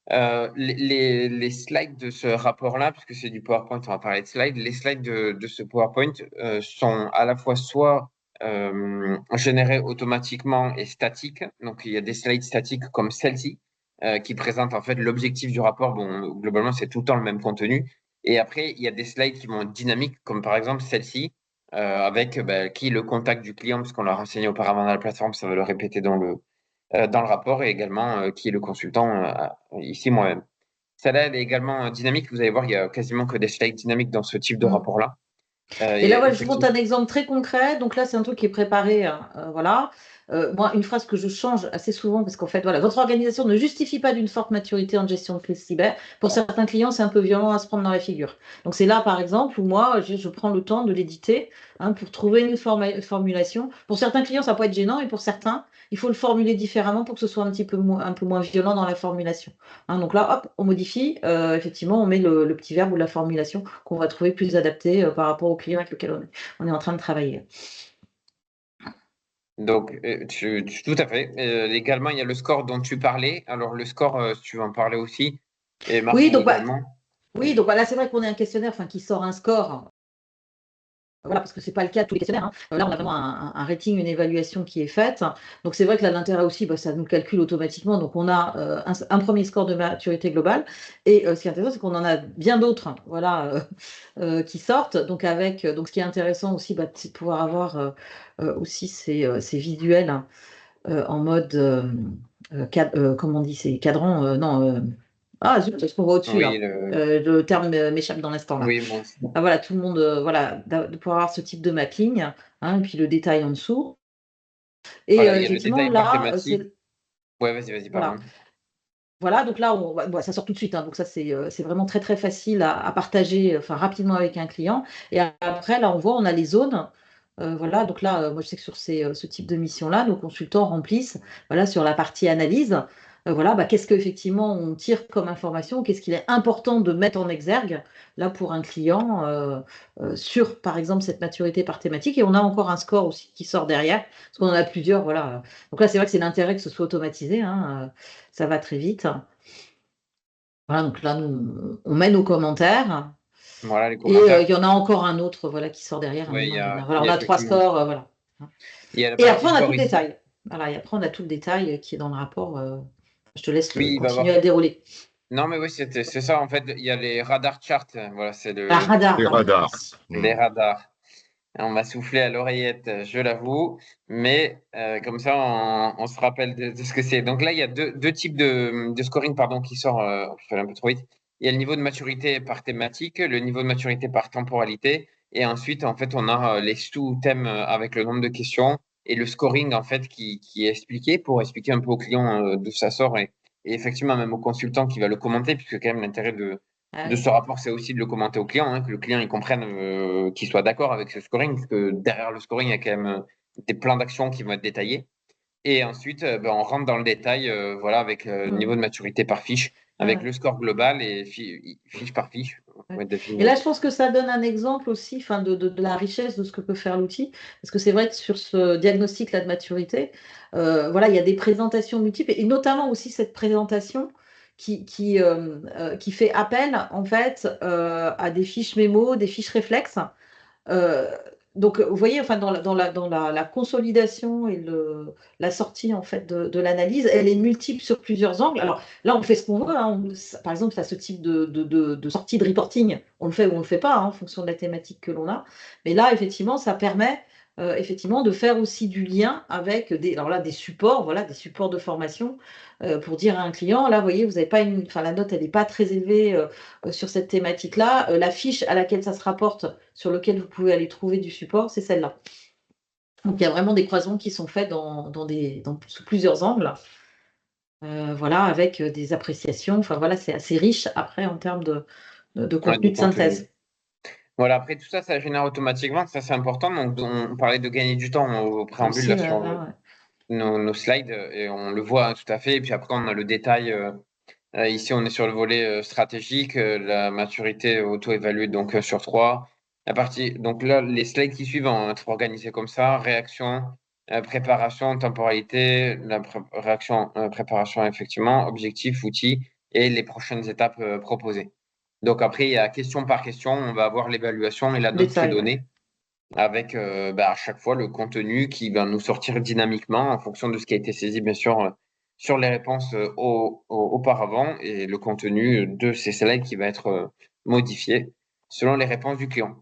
Les slides de ce rapport-là, puisque c'est du PowerPoint, on va parler de slides, les slides de ce PowerPoint sont à la fois soit générés automatiquement et statiques. Donc, il y a des slides statiques comme celle-ci qui présentent en fait l'objectif du rapport. Bon, globalement, c'est tout le temps le même contenu. Et après, il y a des slides qui vont être dynamiques, comme par exemple celle-ci, avec qui est le contact du client, puisqu'on l'a renseigné auparavant dans la plateforme, ça va le répéter dans le rapport et également qui est le consultant, ici moi-même. Celle-là, elle est également dynamique. Vous allez voir, il y a quasiment que des slides dynamiques dans ce type de rapport-là. Et là, Et ouais, je vous montre effectivement, un exemple très concret. Donc là, c'est un truc qui est préparé. Hein, voilà. Moi, une phrase que je change assez souvent, parce qu'en fait, voilà, votre organisation ne justifie pas d'une forte maturité en gestion de crise cyber. Pour certains clients, c'est un peu violent à se prendre dans la figure. Donc c'est là, par exemple, où moi, je prends le temps de l'éditer pour trouver une formulation. Pour certains clients, ça peut être gênant, et pour certains, il faut le formuler différemment pour que ce soit un peu moins violent dans la formulation. Donc là, hop, on modifie. Effectivement, on met le petit verbe ou la formulation qu'on va trouver plus adapté par rapport au client avec lequel on est en train de travailler. donc, tout à fait. Également, il y a le score dont tu parlais. Alors, le score, si tu veux en parler aussi, et Marc Oui, donc, également. là, c'est vrai qu'on est un questionnaire qui sort un score. Voilà, parce que ce n'est pas le cas de tous les questionnaires. Là, on a vraiment un rating, une évaluation qui est faite. Donc, c'est vrai que là, l'intérêt aussi, ça nous calcule automatiquement. Donc, on a un premier score de maturité globale. Et ce qui est intéressant, c'est qu'on en a bien d'autres voilà, qui sortent. Donc, ce qui est intéressant aussi, c'est de pouvoir avoir aussi ces visuels en mode, comment on dit, ces cadrans, non. Ah, zut, c'est ce qu'on voit au-dessus, Oui, là. Le terme m'échappe dans l'instant, là. oui, moi aussi. Voilà, tout le monde, voilà, de pouvoir avoir ce type de mapping, et puis le détail en dessous. Et Voilà, il y a le effectivement, détail par là, thématique. Ouais, vas-y, voilà. pardon. Voilà, donc là, ça sort tout de suite. Donc ça, c'est vraiment très, très facile à partager rapidement avec un client. Et après, là, on voit, on a les zones. Voilà, donc là, moi, je sais que sur ce type de mission-là, nos consultants remplissent, voilà, sur la partie analyse, voilà, qu'est-ce qu'effectivement on tire comme information, qu'est-ce qu'il est important de mettre en exergue, là, pour un client, sur, par exemple, cette maturité par thématique. Et on a encore un score aussi qui sort derrière, parce qu'on en a plusieurs, voilà. Donc là, c'est vrai que c'est l'intérêt que ce soit automatisé, hein, ça va très vite. Voilà, donc là, nous, on met nos commentaires. Voilà, les Et commentaires. il y en a encore un autre voilà, qui sort derrière. Ouais, Maintenant, il voilà, y on a a 3 effectivement. scores. Voilà. Il y a la Et après, partie on a tout score le ici. détail. Voilà, et après, on a tout le détail qui est dans le rapport. Je te laisse Oui, il va y continuer avoir. à le dérouler. Non, mais oui, c'est ça. En fait, il y a les radar charts. Voilà, c'est La radar, Les pardon. radars. les radars. On m'a soufflé à l'oreillette, je l'avoue, mais comme ça, on se rappelle de ce que c'est. Donc là, il y a deux types de scoring pardon, qui sort. Je suis allé un peu trop vite. Il y a le niveau de maturité par thématique, le niveau de maturité par temporalité, et ensuite, en fait, on a les sous-thèmes avec le nombre de questions et le scoring en fait qui est expliqué pour expliquer un peu au client d'où ça sort et effectivement même au consultant qui va le commenter, puisque quand même l'intérêt Ah de oui. ce rapport, c'est aussi de le commenter au client, hein, que le client il comprenne, qu'il soit d'accord avec ce scoring, parce que derrière le scoring, il y a quand même des plans d'action qui vont être détaillés. Et ensuite, on rentre dans le détail, voilà, avec niveau de maturité par fiche, avec Ouais. le score global et fiche par fiche. Ouais. Ouais, Delphine, Et là, je pense que ça donne un exemple aussi, enfin, de la richesse de ce que peut faire l'outil. Parce que c'est vrai que sur ce diagnostic-là de maturité, voilà, il y a des présentations multiples, et notamment aussi cette présentation qui fait appel, en fait, à des fiches mémo, des fiches réflexes. Euh, donc, vous voyez, enfin, dans la consolidation et la sortie en fait de l'analyse, elle est multiple sur plusieurs angles. Alors là, on fait ce qu'on veut, hein. Par exemple, à ce type de sortie de reporting, on le fait ou on le fait pas, hein, en fonction de la thématique que l'on a. Mais là, effectivement, ça permet effectivement de faire aussi du lien avec alors là, des supports, voilà, des supports de formation pour dire à un client, là, vous voyez, vous n'avez pas enfin, la note, elle n'est pas très élevée sur cette thématique-là. La fiche à laquelle ça se rapporte, sur lequel vous pouvez aller trouver du support, c'est celle-là. Donc il y a vraiment des croisements qui sont faits sous plusieurs angles, voilà, avec des appréciations. Enfin voilà, c'est assez riche après en termes de ouais, contenu de de contenu. synthèse. Voilà, après tout ça, ça génère automatiquement, ça c'est important. Donc, on parlait de gagner du temps au préambule Aussi, là, sur là, ouais. nos slides, et on le voit tout à fait. Et puis après, on a le détail. Ici, on est sur le volet stratégique, la maturité auto-évaluée donc sur 3. Donc là, les slides qui suivent vont être organisés comme ça: réaction, préparation, temporalité, réaction, préparation, effectivement, objectif, outils et les prochaines étapes proposées. Donc après, il y a question par question, on va avoir l'évaluation et la note qui est Détail, ouais. donnée avec à chaque fois le contenu qui va nous sortir dynamiquement en fonction de ce qui a été saisi, bien sûr, sur les réponses auparavant, et le contenu de ces slides qui va être modifié selon les réponses du client.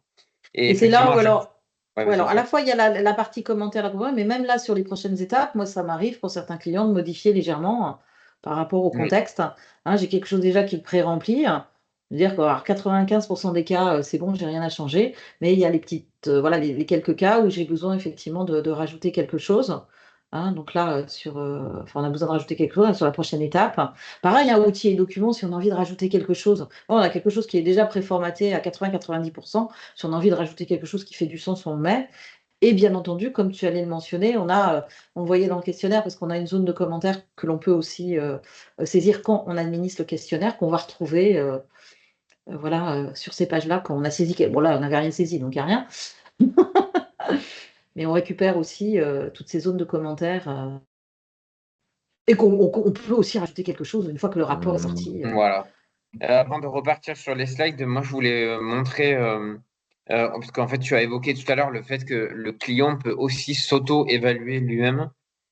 Et Et c'est là effectivement, où à chaque... alors, Ouais, ouais, vas-y, alors à Estelle. la fois il y a la partie commentaire, mais même là sur les prochaines étapes, moi ça m'arrive pour certains clients de modifier légèrement par rapport au Oui. contexte. Hein, j'ai quelque chose déjà qui est pré-rempli. C'est-à-dire qu'à 95% des cas, c'est bon, j'ai rien à changer. Mais il y a les petites, voilà, les quelques cas où j'ai besoin effectivement de rajouter quelque chose. Hein, donc là, enfin, on a besoin de rajouter quelque chose sur la prochaine étape. Pareil, un outil et document, si on a envie de rajouter quelque chose, on a quelque chose qui est déjà préformaté à 80-90%. Si on a envie de rajouter quelque chose qui fait du sens, on le met. Et bien entendu, comme tu allais le mentionner, on voyait dans le questionnaire, parce qu'on a une zone de commentaires que l'on peut aussi saisir quand on administre le questionnaire, qu'on va retrouver voilà, sur ces pages-là, quand on a saisi. Bon, là, on n'avait rien saisi, donc il n'y a rien. Mais on récupère aussi toutes ces zones de commentaires. Et qu'on peut aussi rajouter quelque chose une fois que le rapport est sorti. Voilà. Avant de repartir sur les slides, moi je voulais montrer, parce qu'en fait tu as évoqué tout à l'heure le fait que le client peut aussi s'auto-évaluer lui-même,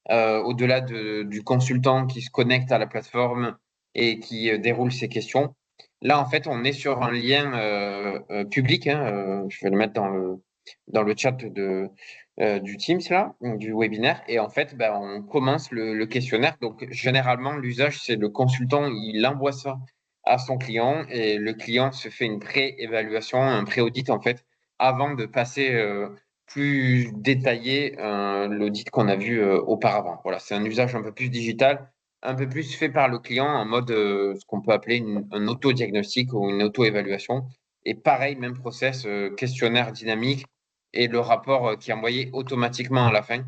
au-delà du consultant qui se connecte à la plateforme et qui déroule ses questions. Là, en fait, on est sur un lien public, hein, je vais le mettre dans le chat du Teams, là, du webinaire. Et en fait, on commence le questionnaire. Donc, généralement, l'usage, c'est le consultant, il envoie ça à son client et le client se fait une pré-évaluation, un pré-audit, en fait, avant de passer plus détaillé l'audit qu'on a vu auparavant. Voilà, c'est un usage un peu plus digital, un peu plus fait par le client en mode ce qu'on peut appeler un auto-diagnostic ou une auto-évaluation. Et pareil, même process, questionnaire dynamique et le rapport qui est envoyé automatiquement à la fin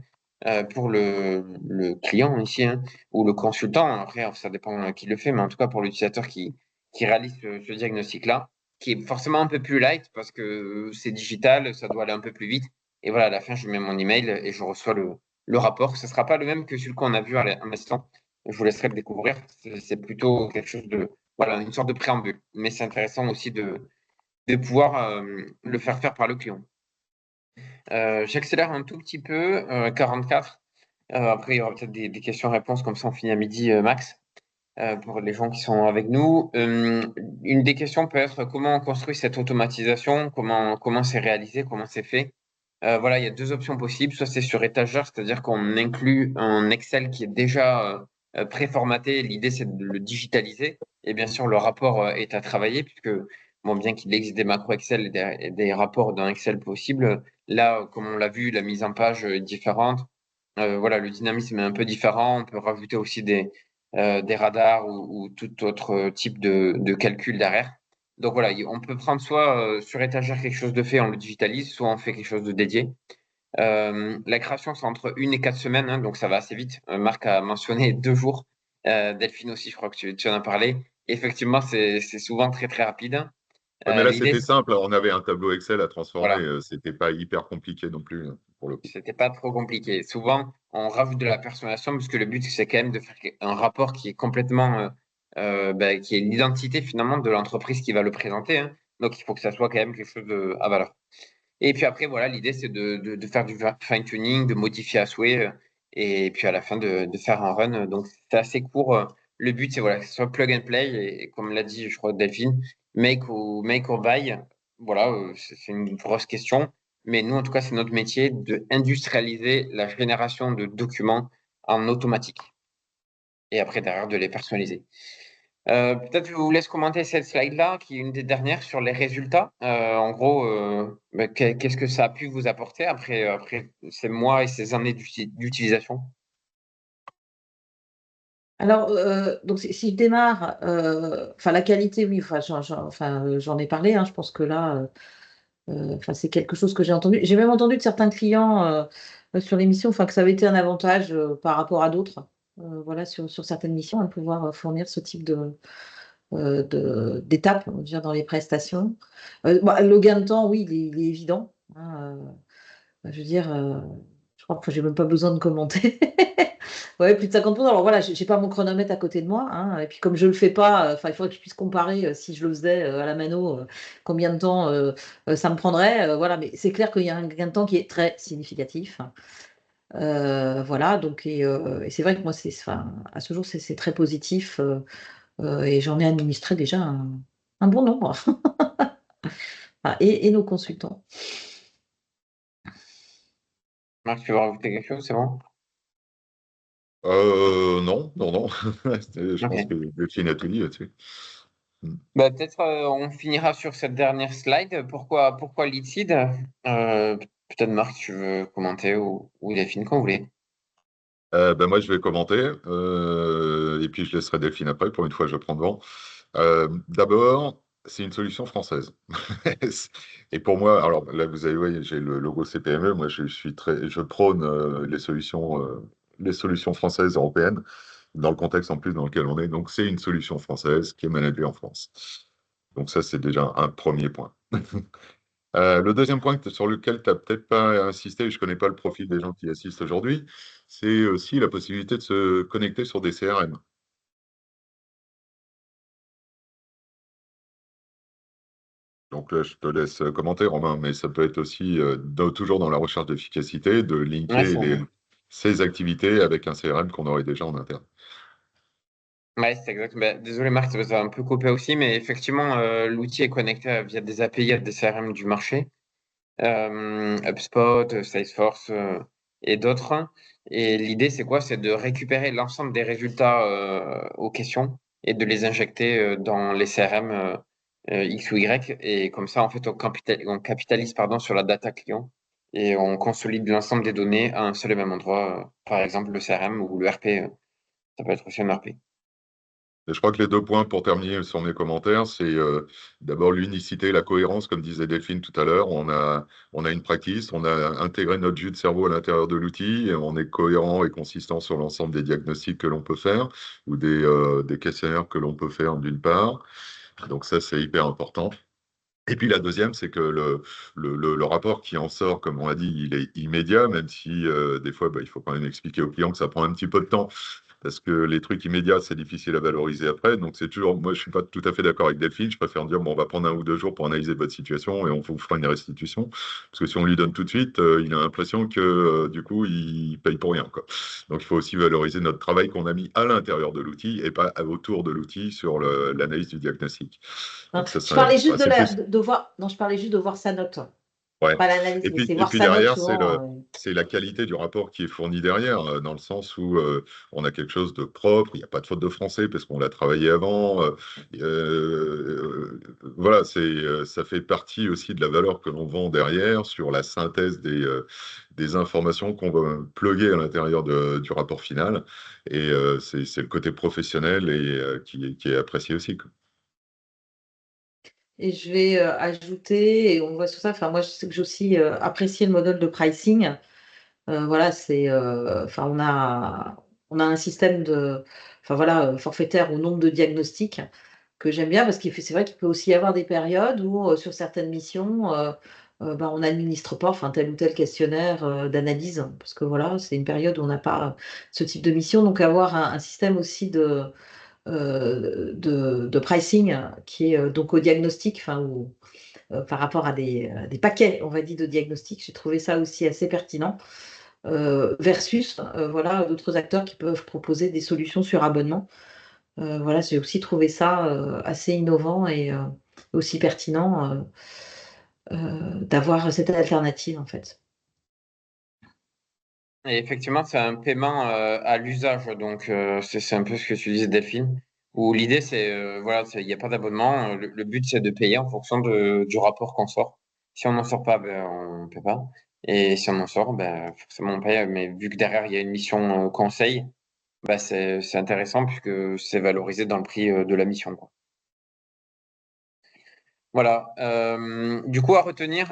pour le client ici, hein, ou le consultant. Après, ça dépend qui le fait, mais en tout cas pour l'utilisateur qui réalise ce diagnostic-là, qui est forcément un peu plus light parce que c'est digital, ça doit aller un peu plus vite. Et voilà, à la fin, je mets mon email et je reçois le rapport. Ce ne sera pas le même que celui qu'on a vu à l'instant. Je vous laisserai le découvrir. C'est plutôt quelque chose de, voilà, une sorte de préambule. Mais c'est intéressant aussi de pouvoir le faire par le client. J'accélère un tout petit peu, 44. Après, il y aura peut-être des questions-réponses, comme ça on finit à midi, max, pour les gens qui sont avec nous. Une des questions peut être comment on construit cette automatisation, comment c'est réalisé, comment c'est fait. Voilà, il y a deux options possibles. Soit c'est sur étagère, c'est-à-dire qu'on inclut un Excel qui est déjà préformaté. L'idée, c'est de le digitaliser. Et bien sûr, le rapport est à travailler, puisque, bon, bien qu'il existe des macros Excel et des rapports dans Excel possibles, là, comme on l'a vu, la mise en page est différente. Voilà, le dynamisme est un peu différent. On peut rajouter aussi des radars ou tout autre type de calcul derrière. Donc voilà, on peut prendre soit sur étagère quelque chose de fait, on le digitalise, soit on fait quelque chose de dédié. La création, c'est entre 1 et 4 semaines, hein, donc ça va assez vite. Marc a mentionné 2 jours. Delphine aussi, je crois que tu en as parlé. Effectivement, c'est souvent très, très rapide. Ouais, mais là, L'idée, c'était simple. On avait un tableau Excel à transformer. voilà, C'était pas hyper compliqué non plus, pour le coup. c'était pas trop compliqué. Souvent, on rajoute de la personnalisation puisque le but, c'est quand même de faire un rapport qui est complètement, qui est l'identité finalement de l'entreprise qui va le présenter, hein. Donc, il faut que ça soit quand même quelque chose à valeur. Et puis après, voilà, l'idée, c'est de faire du fine-tuning, de modifier à souhait, et puis à la fin, de faire un run. Donc, c'est assez court. Le but, c'est voilà, que ce soit plug and play, et comme l'a dit, je crois, Delphine, make or buy. Voilà, c'est une grosse question. Mais nous, en tout cas, c'est notre métier de industrialiser la génération de documents en automatique. Et après, derrière, de les personnaliser. Peut-être je vous laisse commenter cette slide-là, qui est une des dernières sur les résultats. En gros, qu'est-ce que ça a pu vous apporter après ces mois et ces années d'utilisation? Alors, donc si je démarre, enfin la qualité, oui, enfin j'en ai parlé, hein, je pense que là, enfin c'est quelque chose que j'ai entendu. J'ai même entendu de certains clients sur l'émission, enfin que ça avait été un avantage par rapport à d'autres, voilà, sur certaines missions, à pouvoir fournir ce type d'étapes, on va dire, dans les prestations. Le gain de temps, oui, il est évident, hein, je veux dire, je crois que j'ai même pas besoin de commenter. Ouais, plus de 50%. Alors voilà, j'ai pas mon chronomètre à côté de moi, hein, et puis comme je le fais pas, enfin, il faudrait que je puisse comparer, si je le faisais, à la mano, combien de temps, ça me prendrait, voilà. Mais c'est clair qu'il y a un gain de temps qui est très significatif. Voilà, donc et c'est vrai que moi, enfin, à ce jour, c'est très positif, et j'en ai administré déjà un bon nombre. Voilà, et nos consultants. Marc, tu veux rajouter quelque chose? C'est bon? Non, non, non. Je pense que Ok. Delphine a tout dit là-dessus. Mm. Peut-être on finira sur cette dernière slide. Pourquoi Litsid? Peut-être Marc, tu veux commenter ou Delphine, quand vous voulez. Moi, je vais commenter, et puis je laisserai Delphine après. Pour une fois, je prends devant. D'abord, c'est une solution française. Et pour moi, alors là, vous avez, oui, j'ai le logo CPME. Moi, je prône les solutions françaises européennes dans le contexte en plus dans lequel on est. Donc, c'est une solution française qui est managée en France. Donc, ça, c'est déjà un premier point. Le deuxième point sur lequel tu n'as peut-être pas insisté, je ne connais pas le profil des gens qui assistent aujourd'hui, c'est aussi la possibilité de se connecter sur des CRM. Donc là, je te laisse commenter, Romain, mais ça peut être aussi, toujours dans la recherche d'efficacité, de Ouais, linker c'est vrai. ces activités avec un CRM qu'on aurait déjà en interne. Ouais, c'est exact. Désolé Marc, ça va un peu coupé aussi, mais effectivement, l'outil est connecté via des API à des CRM du marché, HubSpot, Salesforce et d'autres. Et l'idée, c'est quoi? C'est de récupérer l'ensemble des résultats aux questions et de les injecter dans les CRM X ou Y. Et comme ça, en fait, on capitalise pardon, sur la data client et on consolide l'ensemble des données à un seul et même endroit. Par exemple, le CRM ou le RP, ça peut être aussi un RP. Et je crois que les deux points pour terminer sur mes commentaires, c'est d'abord l'unicité, la cohérence, comme disait Delphine tout à l'heure. On a une practice, on a intégré notre jus de cerveau à l'intérieur de l'outil, et on est cohérent et consistant sur l'ensemble des diagnostics que l'on peut faire ou des questionnaires que l'on peut faire d'une part. Donc ça, c'est hyper important. Et puis la deuxième, c'est que le rapport qui en sort, comme on l'a dit, il est immédiat, même si des fois, il faut quand même expliquer aux clients que ça prend un petit peu de temps, parce que les trucs immédiats, c'est difficile à valoriser après. Donc c'est toujours, moi, je suis pas tout à fait d'accord avec Delphine. Je préfère dire, bon, on va prendre 1 ou 2 jours pour analyser votre situation et on vous fera une restitution, parce que si on lui donne tout de suite, il a l'impression que du coup, il paye pour rien, quoi. Donc il faut aussi valoriser notre travail qu'on a mis à l'intérieur de l'outil et pas autour de l'outil sur l'analyse du diagnostic. Hein, Donc ça, je parlais juste c'est plus. de voir, non, je parlais juste de voir sa note, Ouais. pas l'analyse, mais c'est Et voir puis sa note derrière, souvent. c'est la qualité du rapport qui est fourni derrière, dans le sens où on a quelque chose de propre, il n'y a pas de faute de français parce qu'on l'a travaillé avant. Voilà, ça fait partie aussi de la valeur que l'on vend derrière sur la synthèse des informations qu'on va plugger à l'intérieur du rapport final. Et c'est le côté professionnel et qui est apprécié aussi, quoi. et je vais ajouter, et on voit sur ça, enfin moi je sais que j'ai aussi apprécié le modèle de pricing. Voilà, enfin on a un système enfin voilà, forfaitaire au nombre de diagnostics que j'aime bien parce c'est vrai qu'il peut aussi y avoir des périodes où sur certaines missions, on n'administre pas enfin tel ou tel questionnaire d'analyse parce que voilà, c'est une période où on n'a pas ce type de mission. Donc avoir un système aussi de pricing qui est donc au diagnostic, enfin par rapport à des paquets, on va dire, de diagnostic. J'ai trouvé ça aussi assez pertinent versus voilà, d'autres acteurs qui peuvent proposer des solutions sur abonnement. Voilà, j'ai aussi trouvé ça assez innovant et aussi pertinent d'avoir cette alternative en fait. Et effectivement, c'est un paiement à l'usage, donc c'est un peu ce que tu disais, Delphine, où l'idée, voilà, il n'y a pas d'abonnement. Le but, c'est de payer en fonction du rapport qu'on sort. Si on n'en sort pas, ben, on ne paie pas. Et si on en sort, ben, forcément, on paye. Mais vu que derrière, il y a une mission conseil, ben, c'est intéressant puisque c'est valorisé dans le prix de la mission, quoi. Voilà. Du coup, à retenir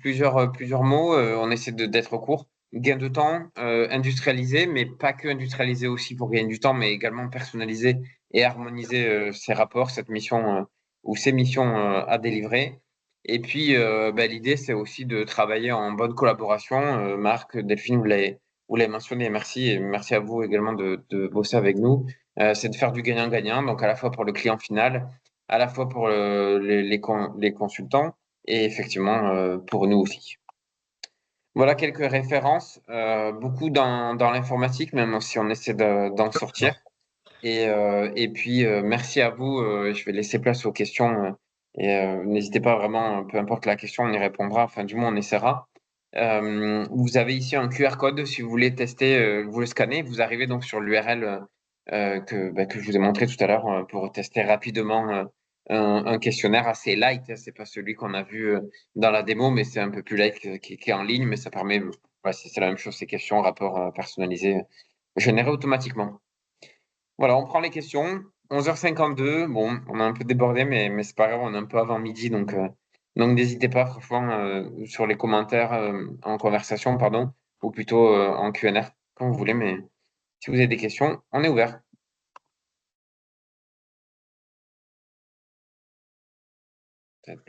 plusieurs mots. On essaie d'être court. Gain de temps, industrialiser, mais pas que industrialiser aussi pour gagner du temps, mais également personnaliser et harmoniser ces rapports, cette mission ou ces missions à délivrer. Et puis, l'idée, c'est aussi de travailler en bonne collaboration. Marc, Delphine, vous l'avez mentionné, merci. Et merci à vous également de bosser avec nous. C'est de faire du gagnant-gagnant, donc à la fois pour le client final, à la fois pour les consultants et effectivement pour nous aussi. Voilà quelques références, beaucoup dans l'informatique, même si on essaie d'en sortir. Et puis, merci à vous. Je vais laisser place aux questions. N'hésitez pas vraiment, peu importe la question, on y répondra. Enfin, du moins, on essaiera. Vous avez ici un QR code si vous voulez tester, vous le scannez. Vous arrivez donc sur l'URL que je vous ai montré tout à l'heure pour tester rapidement un questionnaire assez light. C'est pas celui qu'on a vu dans la démo, mais c'est un peu plus light qui est en ligne, mais ça permet, c'est la même chose, ces questions, rapports personnalisés, générés automatiquement. Voilà, on prend les questions. 11h52. Bon, on a un peu débordé, mais c'est pas grave, on est un peu avant midi, donc n'hésitez pas, franchement, sur les commentaires en conversation, pardon, ou plutôt en Q&A, quand vous voulez, mais si vous avez des questions, on est ouvert. Peut-être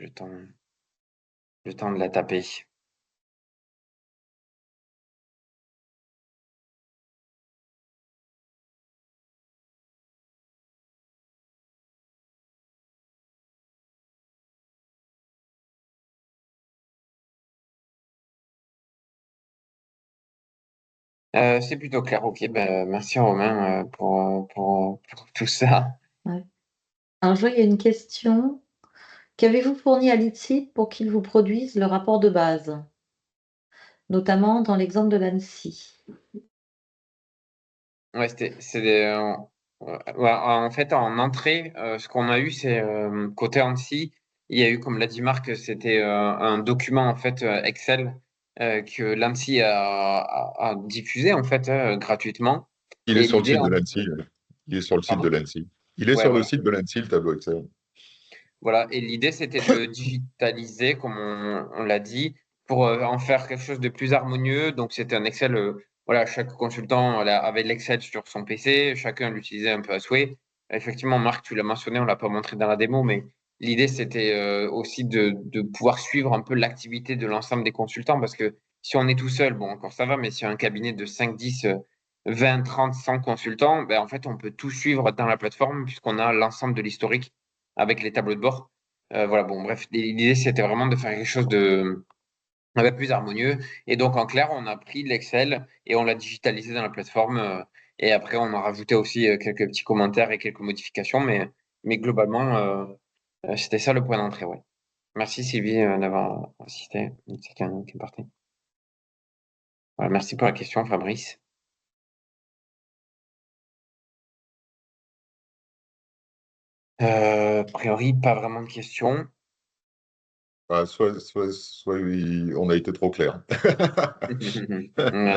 le temps de la taper. C'est plutôt clair, ok. Ben, merci Romain pour tout ça. Ouais. Un jour, il y a une question. Qu'avez-vous fourni à l'ITSIT pour qu'il vous produise le rapport de base, notamment dans l'exemple de l'ANSSI? Ouais, en fait, en entrée, ce qu'on a eu, c'est côté ANSSI, il y a eu, comme l'a dit Marc, c'était un document en fait Excel que l'ANSSI a diffusé en fait gratuitement. Il est Et sur le l'idée, site de l'ANSSI. Il est sur le site de pardon? l'ANSSI. Il est Ouais, sur le voilà. site de l'ANSSI, le tableau Excel. Voilà, et l'idée, c'était de le digitaliser, comme on l'a dit, pour en faire quelque chose de plus harmonieux. Donc, c'était un Excel, voilà, chaque consultant voilà, avait l'Excel sur son PC, chacun l'utilisait un peu à souhait. Effectivement, Marc, tu l'as mentionné, on l'a pas montré dans la démo, mais l'idée, c'était aussi de pouvoir suivre un peu l'activité de l'ensemble des consultants, parce que si on est tout seul, bon, encore ça va, mais si y a un cabinet de 5, 10, 20, 30, 100 consultants, ben, en fait, on peut tout suivre dans la plateforme, puisqu'on a l'ensemble de l'historique avec les tableaux de bord. Voilà, bon, bref, l'idée, c'était vraiment de faire quelque chose de un peu plus harmonieux. Et donc, en clair, on a pris l'Excel et on l'a digitalisé dans la plateforme. Et après, on a rajouté aussi quelques petits commentaires et quelques modifications. Mais globalement, c'était ça le point d'entrée, ouais. Merci Sylvie d'avoir assisté. C'est quelqu'un qui est parti. Voilà, merci pour la question, Fabrice. A priori, pas vraiment de questions. Ah, on a été trop clair. On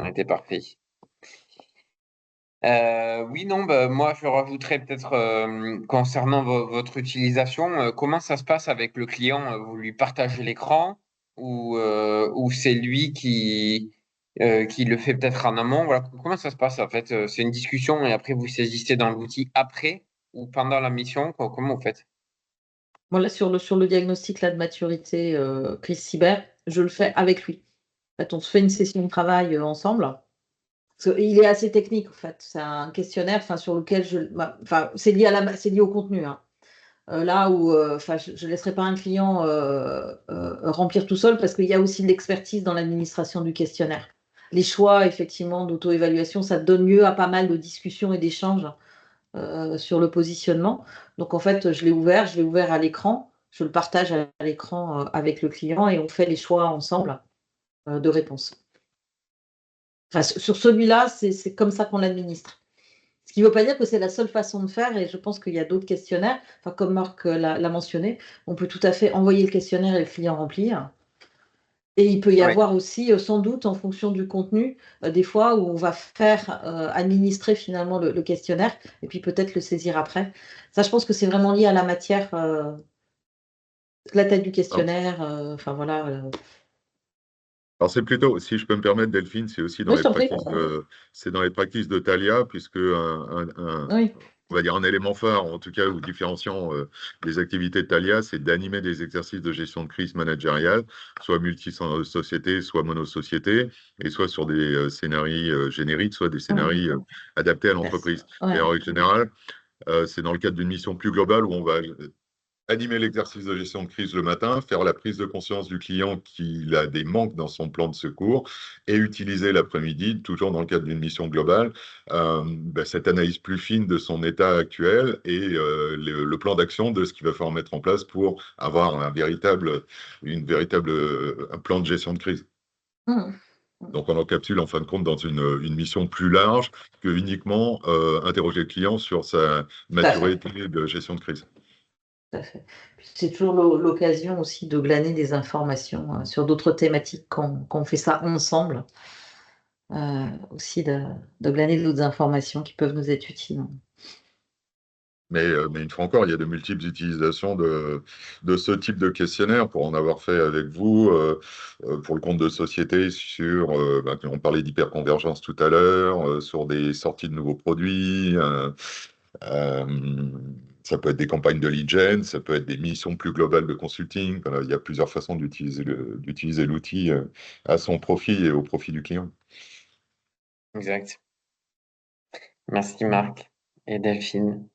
a été parfait. Oui, non, moi je rajouterais peut-être concernant votre utilisation, comment ça se passe avec le client? Vous lui partagez l'écran ou c'est lui qui le fait peut-être en amont? Voilà, comment ça se passe en fait? C'est une discussion et après vous saisissez dans l'outil après ou pendant la mission? Comment vous faites? Moi, là, sur le diagnostic là, de maturité crise cyber, je le fais avec lui. En fait, on se fait une session de travail ensemble. Parce qu'il est assez technique, en fait. C'est un questionnaire sur lequel c'est lié, c'est lié au contenu. Hein. Là où je ne laisserai pas un client remplir tout seul parce qu'il y a aussi de l'expertise dans l'administration du questionnaire. Les choix, effectivement, d'auto-évaluation, ça donne lieu à pas mal de discussions et d'échanges sur le positionnement. Donc, en fait, je l'ai ouvert à l'écran, je le partage à l'écran avec le client et on fait les choix ensemble de réponse. Enfin, sur celui-là, c'est comme ça qu'on l'administre. Ce qui ne veut pas dire que c'est la seule façon de faire et je pense qu'il y a d'autres questionnaires. Enfin, comme Marc l'a mentionné, on peut tout à fait envoyer le questionnaire et le client remplir. Et il peut y Oui. avoir aussi, sans doute, en fonction du contenu, des fois où on va faire administrer finalement le questionnaire et puis peut-être le saisir après. Ça, je pense que c'est vraiment lié à la matière, la taille du Alors, questionnaire, enfin voilà. alors c'est plutôt, si je peux me permettre, Delphine, c'est aussi dans Oui, je les t'en prie. practices c'est dans les practices de Thalia, puisque Oui. on va dire un élément phare, en tout cas, ou différenciant des activités de Thalia, c'est d'animer des exercices de gestion de crise managériale, soit multi-société, soit monosociété, et soit sur des scénarios génériques, soit des scénarios adaptés à Merci. l'entreprise. Et Ouais. en règle générale, c'est dans le cadre d'une mission plus globale où on va animer l'exercice de gestion de crise le matin, faire la prise de conscience du client qu'il a des manques dans son plan de secours et utiliser l'après-midi, toujours dans le cadre d'une mission globale, cette analyse plus fine de son état actuel et le plan d'action de ce qu'il va falloir mettre en place pour avoir un véritable un plan de gestion de crise. Mmh. Donc, on encapsule en fin de compte dans une mission plus large que uniquement interroger le client sur sa Tout à fait. maturité de gestion de crise. Tout à fait. Puis c'est toujours l'occasion aussi de glaner des informations sur d'autres thématiques quand on fait ça ensemble, aussi de glaner d'autres informations qui peuvent nous être utiles. Mais une fois encore, il y a de multiples utilisations de ce type de questionnaire pour en avoir fait avec vous, pour le compte de société sur, on parlait d'hyperconvergence tout à l'heure, sur des sorties de nouveaux produits. Euh, Ça peut être des campagnes de lead gen, ça peut être des missions plus globales de consulting. Voilà, il y a plusieurs façons d'utiliser l'outil à son profit et au profit du client. Exact. Merci Marc et Delphine.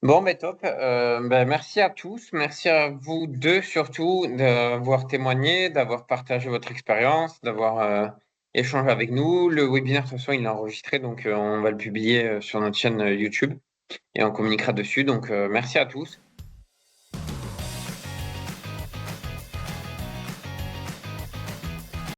Bon, mais top. Merci à tous. Merci à vous deux surtout d'avoir témoigné, d'avoir partagé votre expérience, d'avoir échangé avec nous. Le webinaire, de toute façon, il est enregistré, donc on va le publier sur notre chaîne YouTube et on communiquera dessus. Donc, merci à tous.